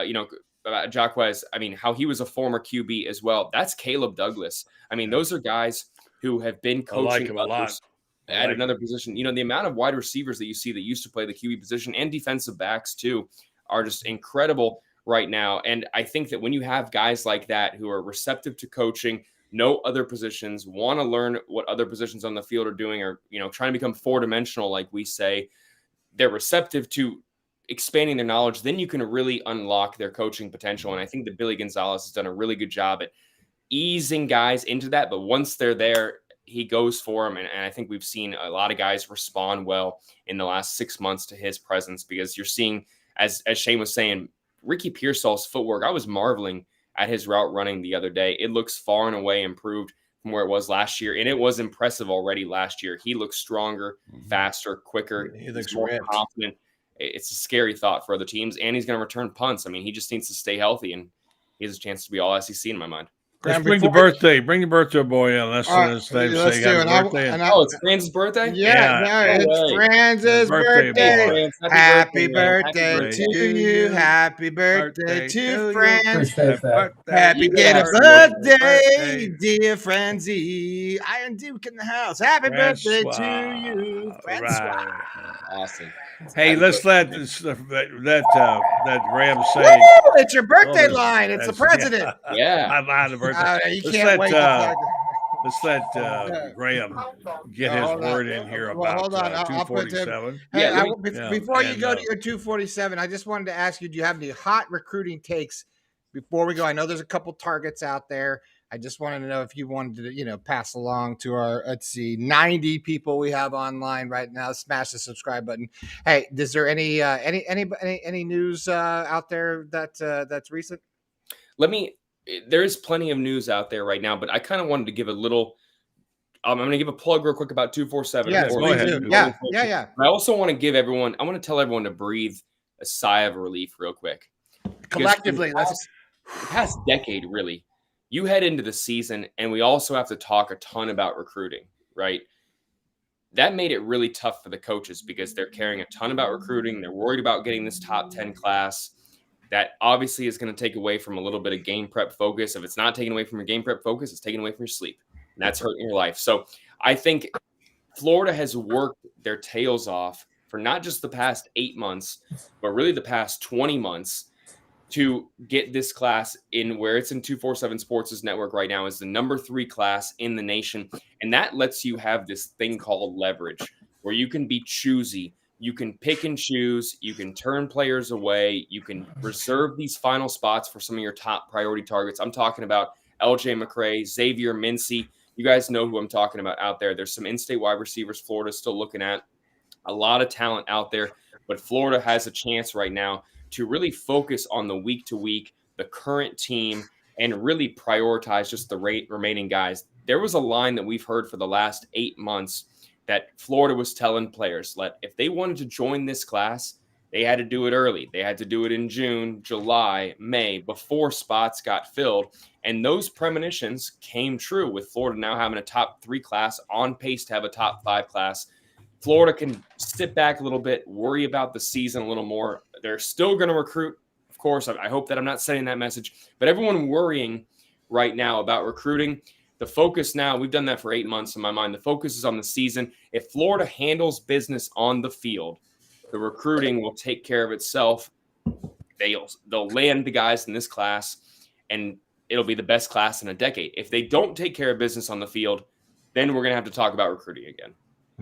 about Jacquez. I mean, how he was a former QB as well. That's Caleb Douglas. I mean, those are guys who have been coaching others at another position. The amount of wide receivers that you see that used to play the QB position, and defensive backs too, are just incredible right now. And I think that when you have guys like that who are receptive to coaching, know other positions, want to learn what other positions on the field are doing, or, trying to become 4-dimensional, like we say, they're receptive to expanding their knowledge, then you can really unlock their coaching potential. And I think that Billy Gonzalez has done a really good job at easing guys into that. But once they're there, he goes for them. And I think we've seen a lot of guys respond well in the last 6 months to his presence, because you're seeing, as Shane was saying, Ricky Pearsall's footwork. I was marveling at his route running the other day. It looks far and away improved from where it was last year. And it was impressive already last year. He looks stronger, faster, quicker. He looks more confident. It's a scary thought for other teams. And he's going to return punts. I mean, he just needs to stay healthy, and he has a chance to be all SEC in my mind. Let's bring the birthday boy in. Let's say let's do happy it. birthday. It's Franz's birthday? Yeah, it's Franz's birthday. Happy birthday to you. Happy birthday to Franz. Happy birthday, dear Franzie. Iron Duke in the house. Happy birthday to you, Francois. Awesome. Hey, let's let Graham say. Woo, it's your birthday line. It's the president. Yeah. I'm on the birthday. You can't wait. Let's let Graham get his word in here about hold on. 247. Hey, before you go to your 247, I just wanted to ask you, do you have any hot recruiting takes before we go? I know there's a couple targets out there. I just wanted to know if you wanted to, pass along to our, 90 people we have online right now. Smash the subscribe button. Hey, is there any news out there that's recent? There is plenty of news out there right now, but I kind of wanted to give a little. I'm going to give a plug real quick about 247. Yes, go ahead. Yeah. I also want to give everyone. I want to tell everyone to breathe a sigh of relief real quick. Collectively, the past decade, really. You head into the season, and we also have to talk a ton about recruiting, right? That made it really tough for the coaches because they're caring a ton about recruiting. They're worried about getting this top 10 class. That obviously is going to take away from a little bit of game prep focus. If it's not taken away from your game prep focus, it's taken away from your sleep. And that's hurting your life. So I think Florida has worked their tails off for not just the past 8 months, but really the past 20 months to get this class in where it's in 247 Sports' network right now is the number 3 class in the nation. And that lets you have this thing called leverage where you can be choosy. You can pick and choose. You can turn players away. You can reserve these final spots for some of your top priority targets. I'm talking about LJ McCray, Xavier Mincy. You guys know who I'm talking about out there. There's some in-state wide receivers Florida's still looking at. A lot of talent out there. But Florida has a chance right now to really focus on the week-to-week, the current team, and really prioritize just the remaining guys. There was a line that we've heard for the last 8 months that Florida was telling players, if they wanted to join this class, they had to do it early. They had to do it in June, July, May, before spots got filled. And those premonitions came true with Florida now having a top 3 class, on pace to have a top 5 class. Florida can sit back a little bit, worry about the season a little more. They're still going to recruit. Of course, I hope that I'm not sending that message. But everyone worrying right now about recruiting, the focus now, we've done that for 8 months in my mind. The focus is on the season. If Florida handles business on the field, the recruiting will take care of itself. They'll land the guys in this class, and it'll be the best class in a decade. If they don't take care of business on the field, then we're going to have to talk about recruiting again.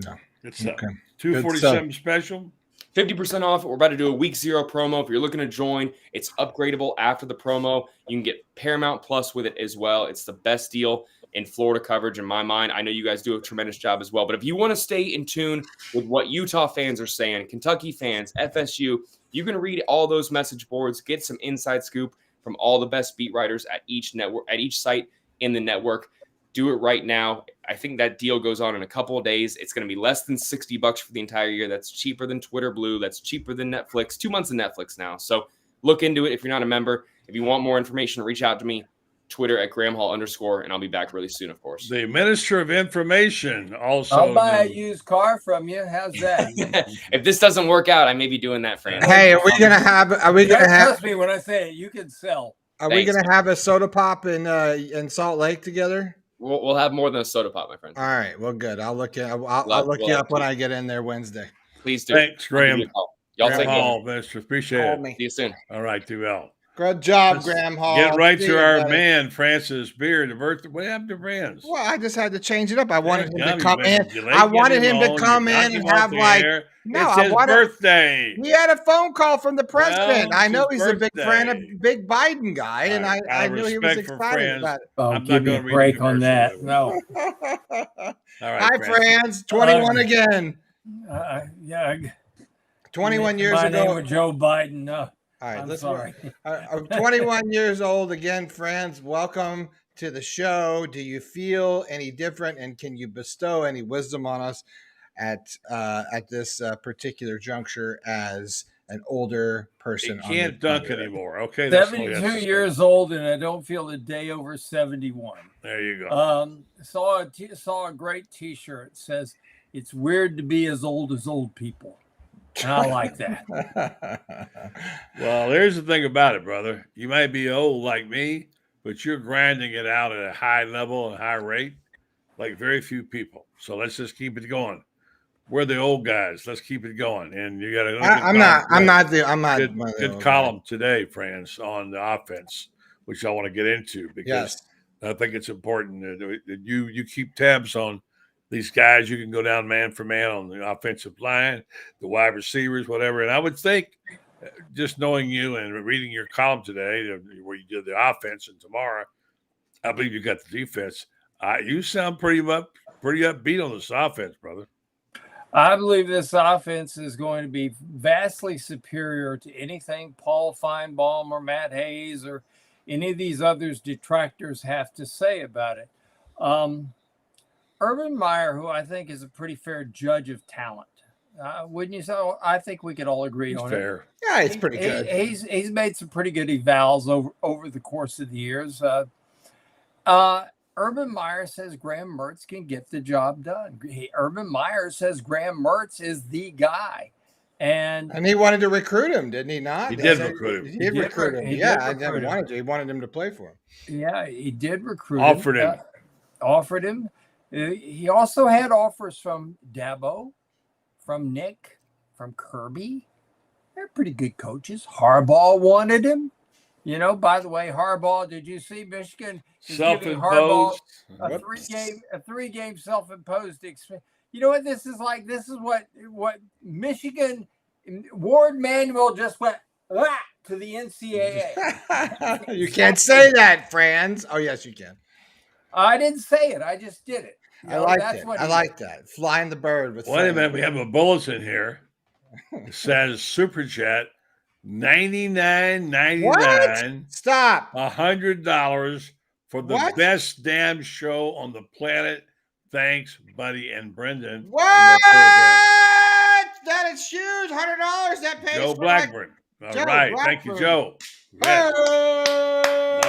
No. It's 247 special. 50% off. We're about to do a week 0 promo. If you're looking to join, it's upgradable after the promo. You can get Paramount Plus with it as well. It's the best deal in Florida coverage in my mind. I know you guys do a tremendous job as well. But if you want to stay in tune with what Utah fans are saying, Kentucky fans, FSU, you can read all those message boards, get some inside scoop from all the best beat writers at each network, at each site in the network. Do it right now. I think that deal goes on in a couple of days. It's going to be less than $60 for the entire year. That's cheaper than Twitter Blue. That's cheaper than Netflix. 2 months of Netflix now. So look into it if you're not a member. If you want more information, reach out to me. Twitter at @GrahamHall_, and I'll be back really soon, of course. The Minister of Information also. I'll buy a used car from you. How's that? If this doesn't work out, I may be doing that, Fran. Hey, are we gonna have? Trust me when I say it. You can sell. We gonna have a soda pop in Salt Lake together? We'll have more than a soda pop, my friend. All right. Well, good. I'll look you. I'll look you up when I get in there Wednesday. Please do. Thanks, Graham. Y'all take care. Minister. Appreciate it. See you soon. All right, 2L. Good job, Graham Hall. Get right to our man, Francis Beard. What happened to Franz? Well, I just had to change it up. I wanted him to come in. I wanted him to come in and have it's his birthday. He had a phone call from the president. I know he's a big fan of Big Biden guy, and I knew he was excited about it. Oh, give me a break on that. No. All right, hi, Franz. 21 again. Yeah. 21 years ago. My name was Joe Biden. All right, I'm sorry. 21 years old again, Franz. Welcome to the show. Do you feel any different, and can you bestow any wisdom on us at this particular juncture as an older He person. can't dunk anymore. Okay, that's all he has to 72 say. years old, and I don't feel a day over 71. There you go. Saw a great T-shirt. It says, "It's weird to be as old people," and I like that. Well, here's the thing about it, brother. You might be old like me, but you're grinding it out at a high level and high rate, like very few people. So let's just keep it going. We're the old guys. Let's keep it going. And you got to. I'm not. Good column today, Franz, on the offense, which I want to get into because I think it's important that you keep tabs on these guys. You can go down man for man on the offensive line, the wide receivers, whatever. And I would think, just knowing you and reading your column today, where you did the offense, and tomorrow, I believe you got the defense. You sound pretty upbeat on this offense, brother. I believe this offense is going to be vastly superior to anything Paul Feinbaum or Matt Hayes or any of these others detractors have to say about it. Urban Meyer, who I think is a pretty fair judge of talent, wouldn't you say? I think we could all agree on fair. it. Yeah, it's pretty good. He's made some pretty good evals over the course of the years. Urban Meyer says Graham Mertz can get the job done. Urban Meyer says Graham Mertz is the guy. And he wanted to recruit him, didn't he not? He did recruit him. He did recruit him. I never wanted to. He wanted him to play for him. Yeah, he did recruit Offered him. Offered him. He also had offers from Dabo, from Nick, from Kirby. They're pretty good coaches. Harbaugh wanted him. You know, by the way, Harbaugh, did you see Michigan is giving Harbaugh a three-game self-imposed expense? You know what this is like? This is what Michigan Ward Manuel just went to the NCAA. You can't say that, Franz. Oh, yes, you can. I didn't say it. I just did it. I like that. Flying the bird with. Wait a minute. We have a bulletin here. It says Superjet. $99.99. Stop. $100 for the best damn show on the planet. Thanks, Buddy and Brendan. What? That is huge. $100. That pays Joe for Blackburn. All right. Thank you, Joe. Yeah.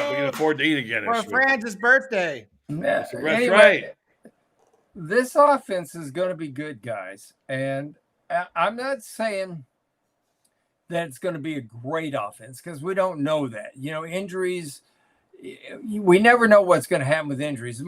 We can afford to eat again for Franz's birthday. That's right. This offense is going to be good, guys. And I'm not saying that it's going to be a great offense because we don't know that. You know, injuries, we never know what's going to happen with injuries.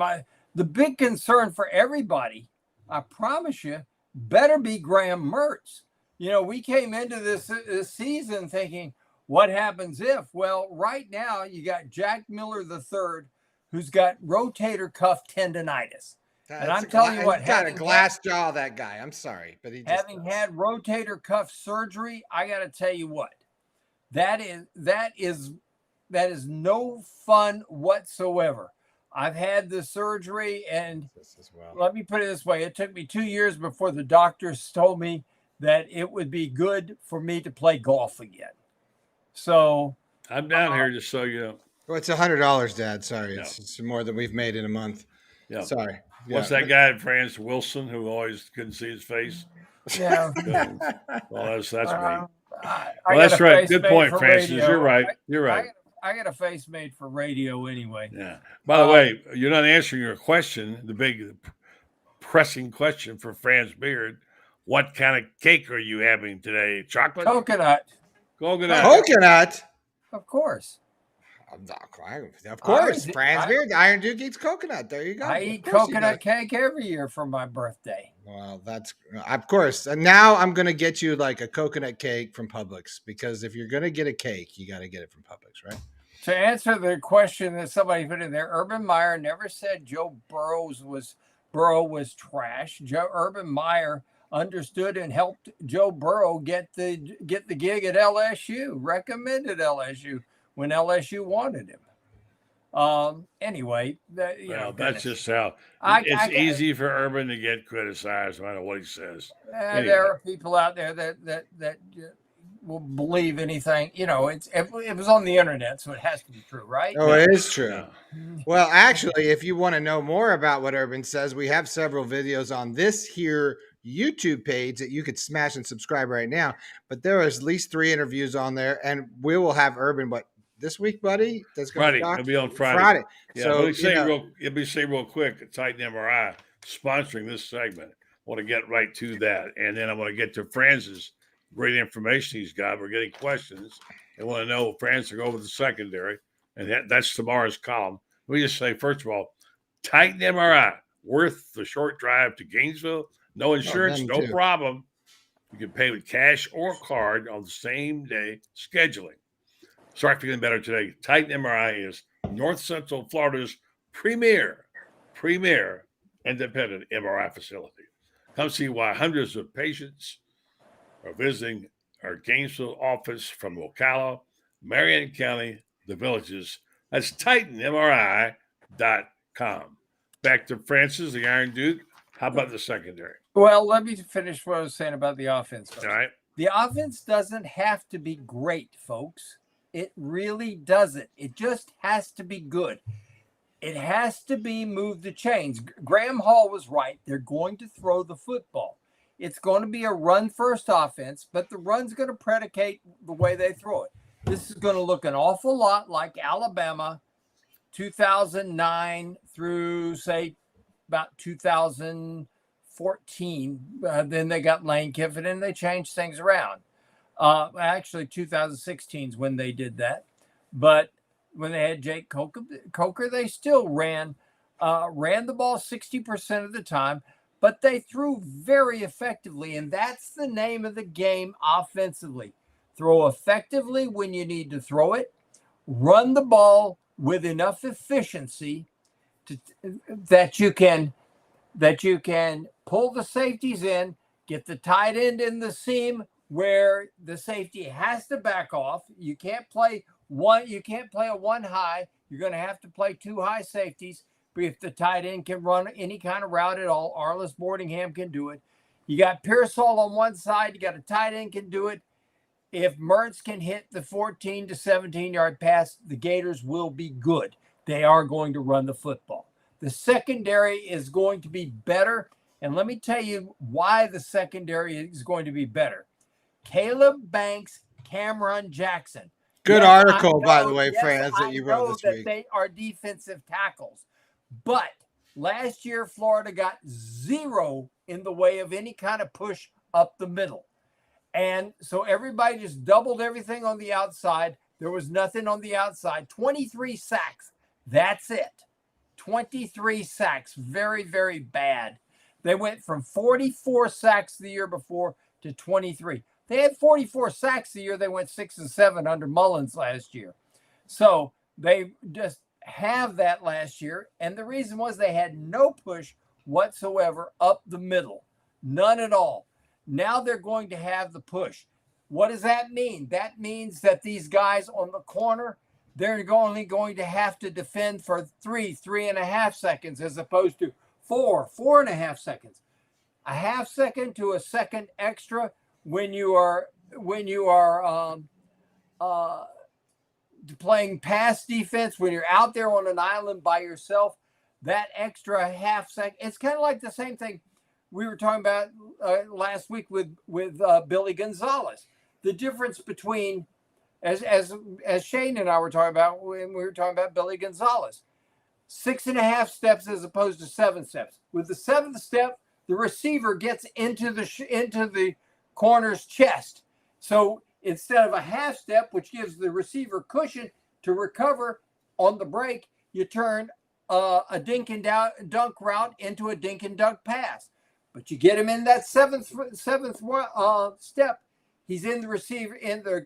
The big concern for everybody, I promise you, better be Graham Mertz. You know, we came into this season thinking, what happens if? Well, right now you got Jack Miller III, who's got rotator cuff tendonitis. And I'm telling you what, he's got a glass jaw, that guy. I'm sorry, but he just having had rotator cuff surgery, I got to tell you what, that is no fun whatsoever. I've had the surgery, and let me put it this way: it took me 2 years before the doctors told me that it would be good for me to play golf again. So I'm down here just so you know. Well, it's $100, Dad. Sorry, it's more than we've made in a month. Yeah. Sorry. What's that guy, Franz Wilson, who always couldn't see his face? Yeah. Well, that's me. Well, that's right. Good point, Francis. You're right. You're right. I got a face made for radio anyway. Yeah. By the way, you're not answering your question, the big pressing question for Franz Beard. What kind of cake are you having today? Chocolate? Coconut. Coconut? Of course. Of course. Franz Beard, Iron Duke eats coconut. There you go. I eat coconut cake every year for my birthday. Well, that's of course. And now I'm going to get you like a coconut cake from Publix, because if you're going to get a cake, you got to get it from Publix, right? To answer the question that somebody put in there, Urban Meyer never said Joe Burrow was trash. Urban Meyer understood and helped Joe Burrow get the gig at LSU, recommended LSU when LSU wanted him. Anyway, that's just how it's easy for Urban to get criticized no matter what he says. Anyway. There are people out there that will believe anything. You know, it was on the internet, so it has to be true, right? Oh, it is true. Yeah. Well, actually, if you want to know more about what Urban says, we have several videos on this here YouTube page that you could smash and subscribe right now. But there is at least 3 interviews on there, and we will have Urban, this week, buddy? That's Friday. It'll be on Friday. Yeah, so let me say real quick, Titan MRI sponsoring this segment. I want to get right to that, and then I want to get to Franz's great information he's got. We're getting questions. They want to know Franz to go over the secondary, and that's tomorrow's column. Let me just say, first of all, Titan MRI, worth the short drive to Gainesville. No insurance, no problem. You can pay with cash or card on the same day scheduling. Start feeling better today. Titan MRI is North Central Florida's premier independent MRI facility. Come see why hundreds of patients are visiting our Gainesville office from Ocala, Marion County, the Villages. That's TitanMRI.com. Back to Francis, the Iron Duke. How about the secondary? Well, let me finish what I was saying about the offense first. All right. The offense doesn't have to be great, folks. It really doesn't. It just has to be good. It has to be move the chains. Graham Hall was right. They're going to throw the football. It's going to be a run-first offense, but the run's going to predicate the way they throw it. This is going to look an awful lot like Alabama 2009 through, say, about 2014. Then they got Lane Kiffin, and they changed things around. Actually, 2016 is when they did that. But when they had Jake Coker, they still ran the ball 60% of the time, but they threw very effectively, and that's the name of the game offensively. Throw effectively when you need to throw it, run the ball with enough efficiency that you can pull the safeties in, get the tight end in the seam where the safety has to back off. You can't play a one high. You're going to have to play 2 high safeties. But if the tight end can run any kind of route at all, Arliss Boardingham can do it. You got Pearsall on one side. You got a tight end can do it. If Mertz can hit the 14 to 17-yard pass, the Gators will be good. They are going to run the football. The secondary is going to be better. And let me tell you why the secondary is going to be better. Caleb Banks, Cameron Jackson. Good article, by the way, Franz, that you wrote this week. They are defensive tackles. But last year, Florida got 0 in the way of any kind of push up the middle. And so everybody just doubled everything on the outside. There was nothing on the outside. 23 sacks. That's it. 23 sacks. Very, very bad. They went from 44 sacks the year before to 23. They had 44 sacks the year they went 6-7 under Mullins last year. So they just have that last year. And the reason was they had no push whatsoever up the middle. None at all. Now they're going to have the push. What does that mean? That means that these guys on the corner, they're only going to have to defend for 3.5 seconds as opposed to 4.5 seconds. A half second to a second extra when you are playing pass defense, when you're out there on an island by yourself, that extra half second, it's kind of like the same thing we were talking about last week with Billy Gonzalez. The difference between, as Shane and I were talking about when we were talking about Billy Gonzalez, 6.5 steps as opposed to 7 steps. With the 7th step, the receiver gets into the corner's chest. So instead of a half step, which gives the receiver cushion to recover on the break, you turn a dink and dunk route into a dink and dunk pass. But you get him in that seventh step. He's in the receiver in the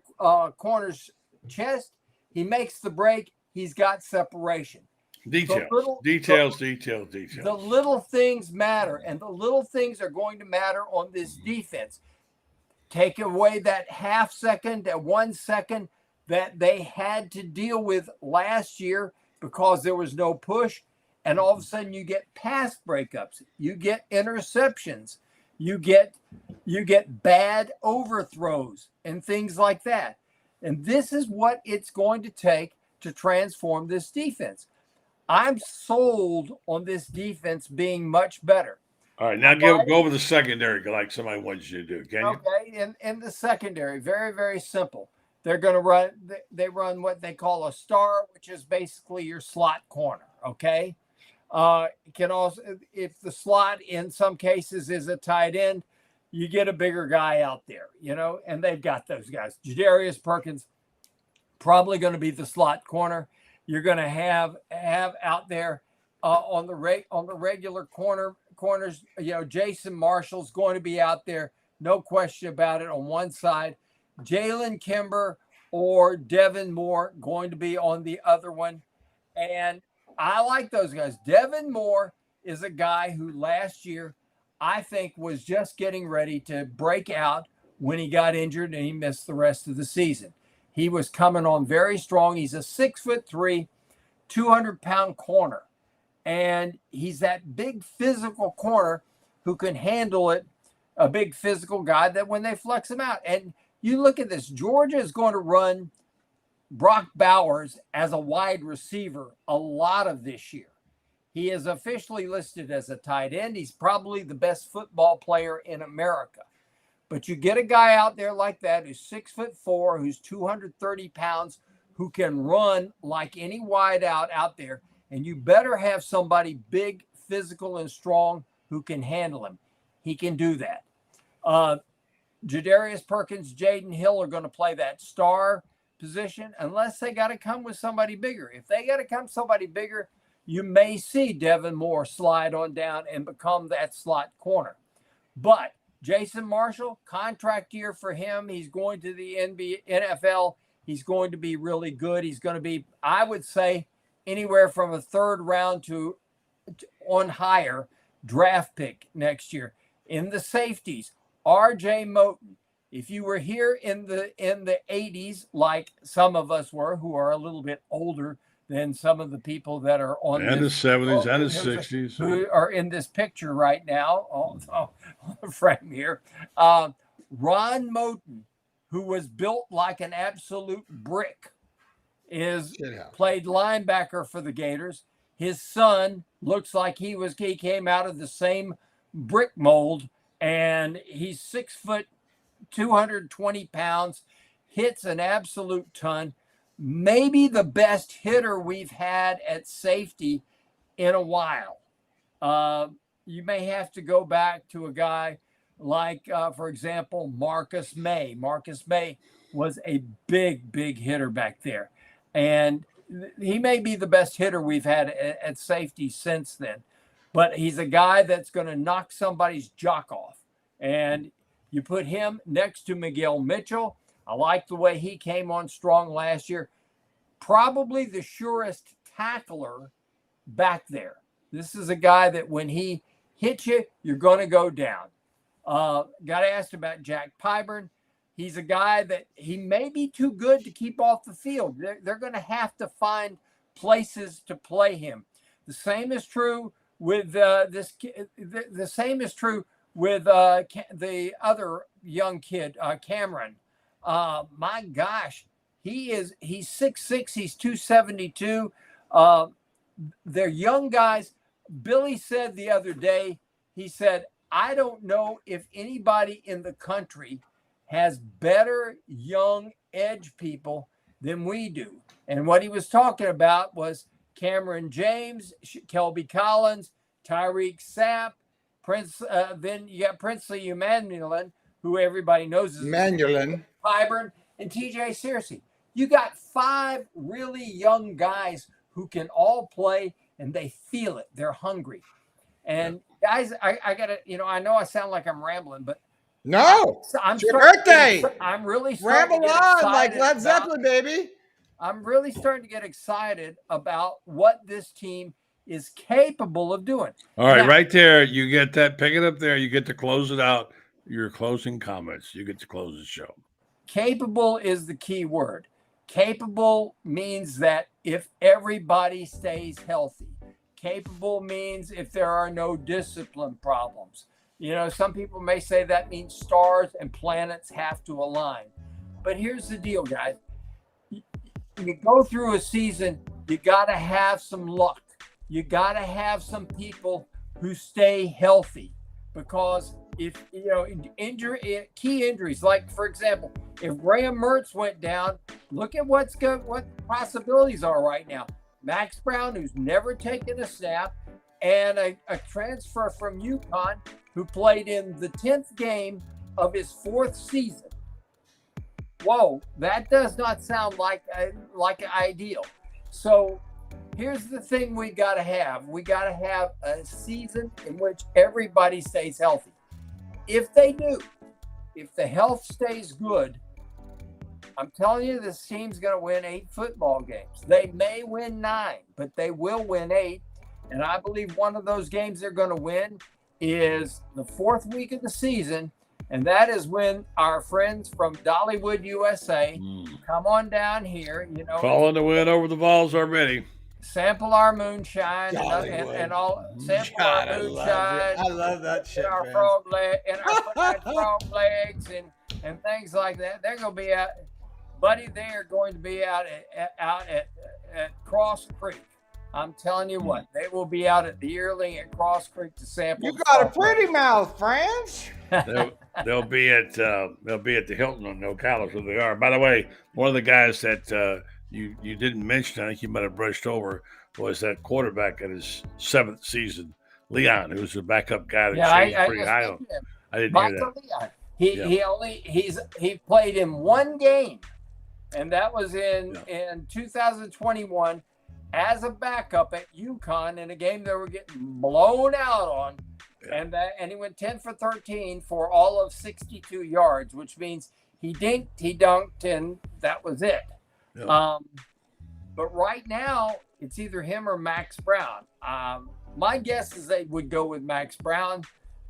corner's chest. He makes the break. He's got separation. Details. The little things matter, and the little things are going to matter on this defense. Take away that half second, that 1 second that they had to deal with last year because there was no push. And all of a sudden you get pass breakups, you get interceptions, you get bad overthrows and things like that. And this is what it's going to take to transform this defense. I'm sold on this defense being much better. All right, now go over the secondary like somebody wants you to do. Can you? Okay, in the secondary, very, very simple. They're going to run. They run what they call a star, which is basically your slot corner. Okay, can also, if the slot in some cases is a tight end, you get a bigger guy out there, and they've got those guys. Jadarius Perkins probably going to be the slot corner. You're going to have out there on the regular corners. Jason Marshall's going to be out there, no question about it. On one side, Jalen Kimber or Devin Moore going to be on the other one, and I like those guys. Devin Moore is a guy who last year I think was just getting ready to break out when he got injured and he missed the rest of the season. He was coming on very strong. He's a 6'3", 200-pound corner. And he's that big physical corner who can handle it, a big physical guy that when they flex him out. And you look at this, Georgia is going to run Brock Bowers as a wide receiver a lot of this year. He is officially listed as a tight end. He's probably the best football player in America. But you get a guy out there like that who's 6'4", who's 230 pounds, who can run like any wideout out there. And you better have somebody big, physical, and strong who can handle him. He can do that. Jadarius Perkins, Jaden Hill are going to play that star position unless they got to come with somebody bigger. If they got to come somebody bigger, you may see Devin Moore slide on down and become that slot corner. But Jason Marshall, contract year for him. He's going to the NFL. He's going to be really good. He's going to be, I would say, anywhere from a third round to on higher draft pick next year. In the safeties, R.J. Moten. If you were here in the 80s, like some of us were, who are a little bit older than some of the people that are on and the 70s and the 60s who are in this picture right now on the frame here. Ron Moten, who was built like an absolute brick, played linebacker for the Gators. His son looks like he came out of the same brick mold, and he's 6 foot, 220 pounds, hits an absolute ton. Maybe the best hitter we've had at safety in a while. You may have to go back to a guy like, for example, Marcus May. Marcus May was a big, big hitter back there. And he may be the best hitter we've had at safety since then. But he's a guy that's going to knock somebody's jock off. And you put him next to Miguel Mitchell. I like the way he came on strong last year. Probably the surest tackler back there. This is a guy that when he hits you, you're going to go down. Got asked about Jack Pyburn. He's a guy that he may be too good to keep off the field. They're going to have to find places to play him. The same is true with the same is true with the other young kid, Cameron. My gosh, he's 6'6", he's 272. They're young guys. Billy said the other day, he said, I don't know if anybody in the country has better young edge people than we do. And what he was talking about was Cameron James, Kelby Collins, Tyreek Sapp, then you got Princely Emmanuelin, who everybody knows is Emmanuelin, Pyburn, and TJ Searcy. You got 5 really young guys who can all play, and they feel it. They're hungry. And guys, I gotta, I know I sound like I'm rambling, but no, it's your birthday. I'm really starting ramble on like Led Zeppelin, baby. I'm really starting to get excited about what this team is capable of doing. All right, right there. You get that. Pick it up there. You get to close it out. Your closing comments. You get to close the show. Capable is the key word. Capable means that if everybody stays healthy. Capable means if there are no discipline problems. Some people may say that means stars and planets have to align. But here's the deal, guys. You go through a season, you got to have some luck. You got to have some people who stay healthy. because if key injuries, like for example, if Graham Mertz went down, look at what the possibilities are right now. Max Brown, who's never taken a snap, and a transfer from UConn who played in the 10th game of his 4th season. Whoa, that does not sound like ideal. So here's the thing we got to have. We got to have a season in which everybody stays healthy. If they do, if the health stays good, I'm telling you, this team's going to win 8 football games. They may win 9, but they will win 8. And I believe one of those games they're going to win is the 4th week of the season. And that is when our friends from Dollywood, USA, come on down here, calling the win over the Vols already. Sample our moonshine and all. Sample our moonshine. I love that shit. Our frog leg and our frog legs and things like that. They're going to be out, buddy. They are going to be out at Cross Creek. I'm telling you what, they will be out at the yearling at Cross Creek to sample. You got a pretty mouth, Franz. They'll be at the Hilton on Ocala, so they are. By the way, one of the guys that you didn't mention, I think you might have brushed over, was that quarterback at his 7th season, Leon, who was a backup guy that changed pretty high on. I didn't hear that. Leon. He played in 1 game, and that was in 2021 as a backup at UConn in a game they were getting blown out on. And he went 10 for 13 for all of 62 yards, which means he dinked, he dunked, and that was it. Yeah. But right now, it's either him or Max Brown. My guess is they would go with Max Brown.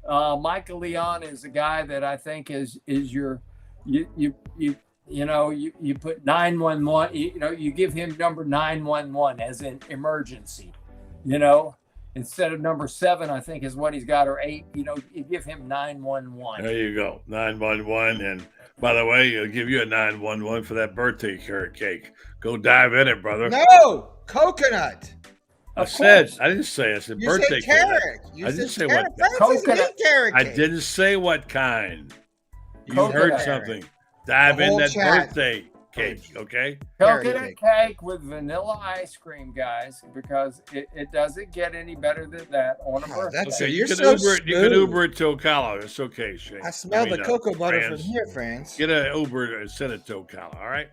Michael Leon is a guy that I think is your you put 911. You give him number 911 as in emergency. Instead of number 7, I think is what he's got, or 8. You give him 911. There you go, 911. And by the way, I'll give you a 911 for that birthday carrot cake. Go dive in it, brother. No, coconut. I didn't say. I said you birthday said carrot. cake. I didn't say what. Coconut. I didn't say what kind. You heard something. Dive in that birthday cake, okay? Coconut cake with vanilla ice cream, guys, because it doesn't get any better than that on a birthday. Okay, you can Uber it to Ocala. It's okay, Shane. I smell the cocoa butter from here, Franz. Get an Uber and send it to Ocala, all right?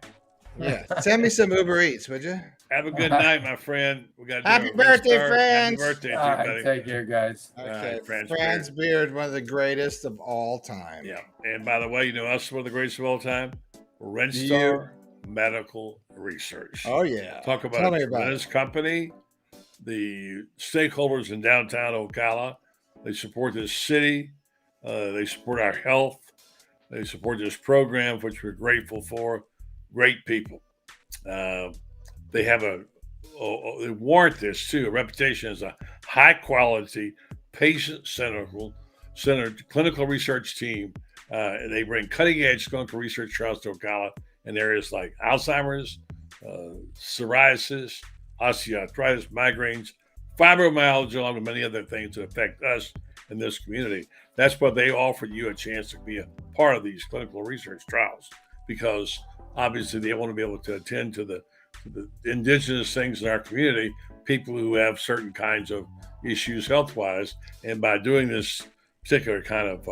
Yeah. Send me some Uber Eats, would you? Have a good night, my friend. We got Happy birthday, Franz. Happy birthday, buddy. Take care, guys. Okay, Franz Beard, one of the greatest of all time. Yeah. And by the way, us one of the greatest of all time? Renstar Medical Research. Oh, yeah. Talk about this company, the stakeholders in downtown Ocala. They support this city. They support our health. They support this program, which we're grateful for. Great people. They have they warrant this too, a reputation as a high quality, patient-centered clinical research team. They bring cutting edge clinical research trials to Ocala in areas like Alzheimer's, psoriasis, osteoarthritis, migraines, fibromyalgia, along with many other things that affect us in this community. That's why they offer you a chance to be a part of these clinical research trials, because obviously they want to be able to attend to the indigenous things in our community, people who have certain kinds of issues health-wise. And by doing this particular kind of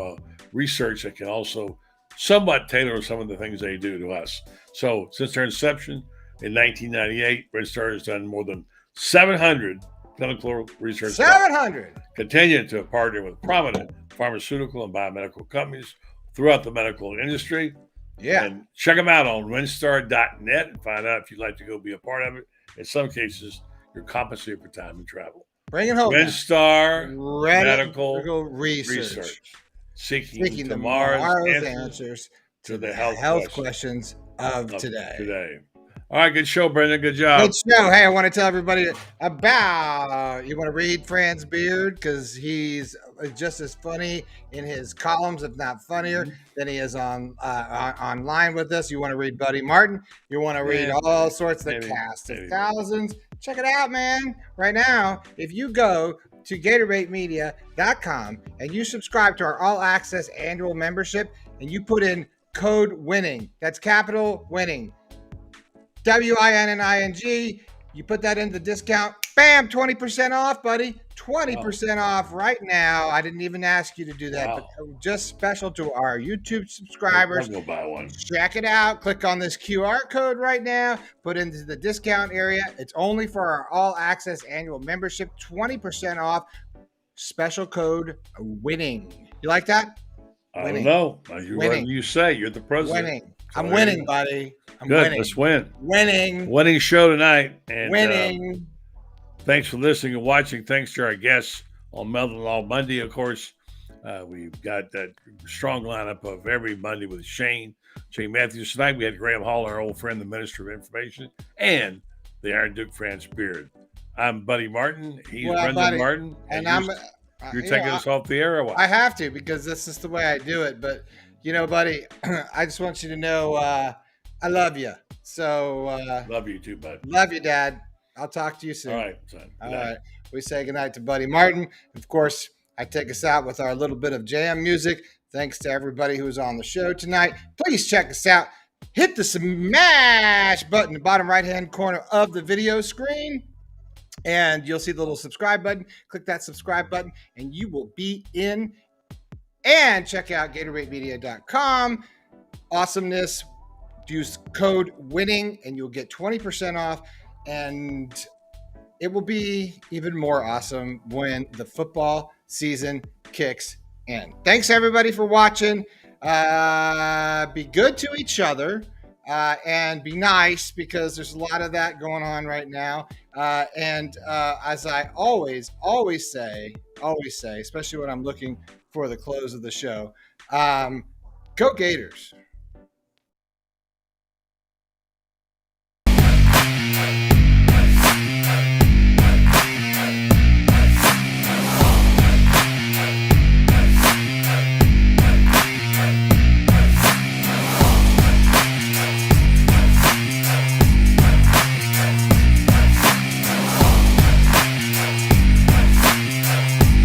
research, that can also somewhat tailor some of the things they do to us. So since their inception in 1998, Renstar has done more than 700 clinical research. 700! Continue to partner with prominent pharmaceutical and biomedical companies throughout the medical industry. Yeah. And check them out on renstar.net and find out if you'd like to go be a part of it. In some cases, you're compensated for time and travel. Bring it home. Renstar Medical Research. Seeking tomorrow's answers to the health questions of today. All right, good show, Brendan. Good job. Good show. Hey, I want to tell everybody about. You want to read Franz Beard because he's just as funny in his columns, if not funnier, than he is online with us. You want to read Bday Martin. You want to read all sorts of the cast of thousands. Check it out, man. Right now, if you go to GatorBaitMedia.com and you subscribe to our All Access annual membership and you put in code WINNING, that's capital winning, WINNING, you put that into the discount, bam, 20% off, buddy. 20% off right now. I didn't even ask you to do that, but just special to our YouTube subscribers. I'll go buy one. Check it out. Click on this QR code right now. Put into the discount area. It's only for our All Access annual membership. 20% off. Special code WINNING. You like that? I don't know. Whatever you say. You're the president. Winning. I'm winning, buddy. I'm Good. winning. Let's win. Winning show tonight. And winning. Thanks for listening and watching. Thanks to our guests on Melton Law Monday, of course. We've got that strong lineup of every Monday with Shane Mathews. Tonight we had Graham Hall, our old friend, the Minister of Information, and the Iron Duke Franz Beard. I'm Bday Martin. He's Brendan Martin. And you're taking us off the air or what? I have to because this is the way I do it. But, you know, buddy, I just want you to know I love you. So love you too, bud. Love you, Dad. I'll talk to you soon. All right, son. All right. We say goodnight to Bday Martin. Of course, I take us out with our little bit of jam music. Thanks to everybody who was on the show tonight. Please check us out. Hit the smash button in the bottom right-hand corner of the video screen. And you'll see the little subscribe button. Click that subscribe button, and you will be in. And check out GatorBaitMedia.com. Awesomeness. Use code WINNING, and you'll get 20% off. And it will be even more awesome when the football season kicks in. Thanks, everybody, for watching. Be good to each other. And be nice because there's a lot of that going on right now. And as I always say, especially when I'm looking for the close of the show, go Gators.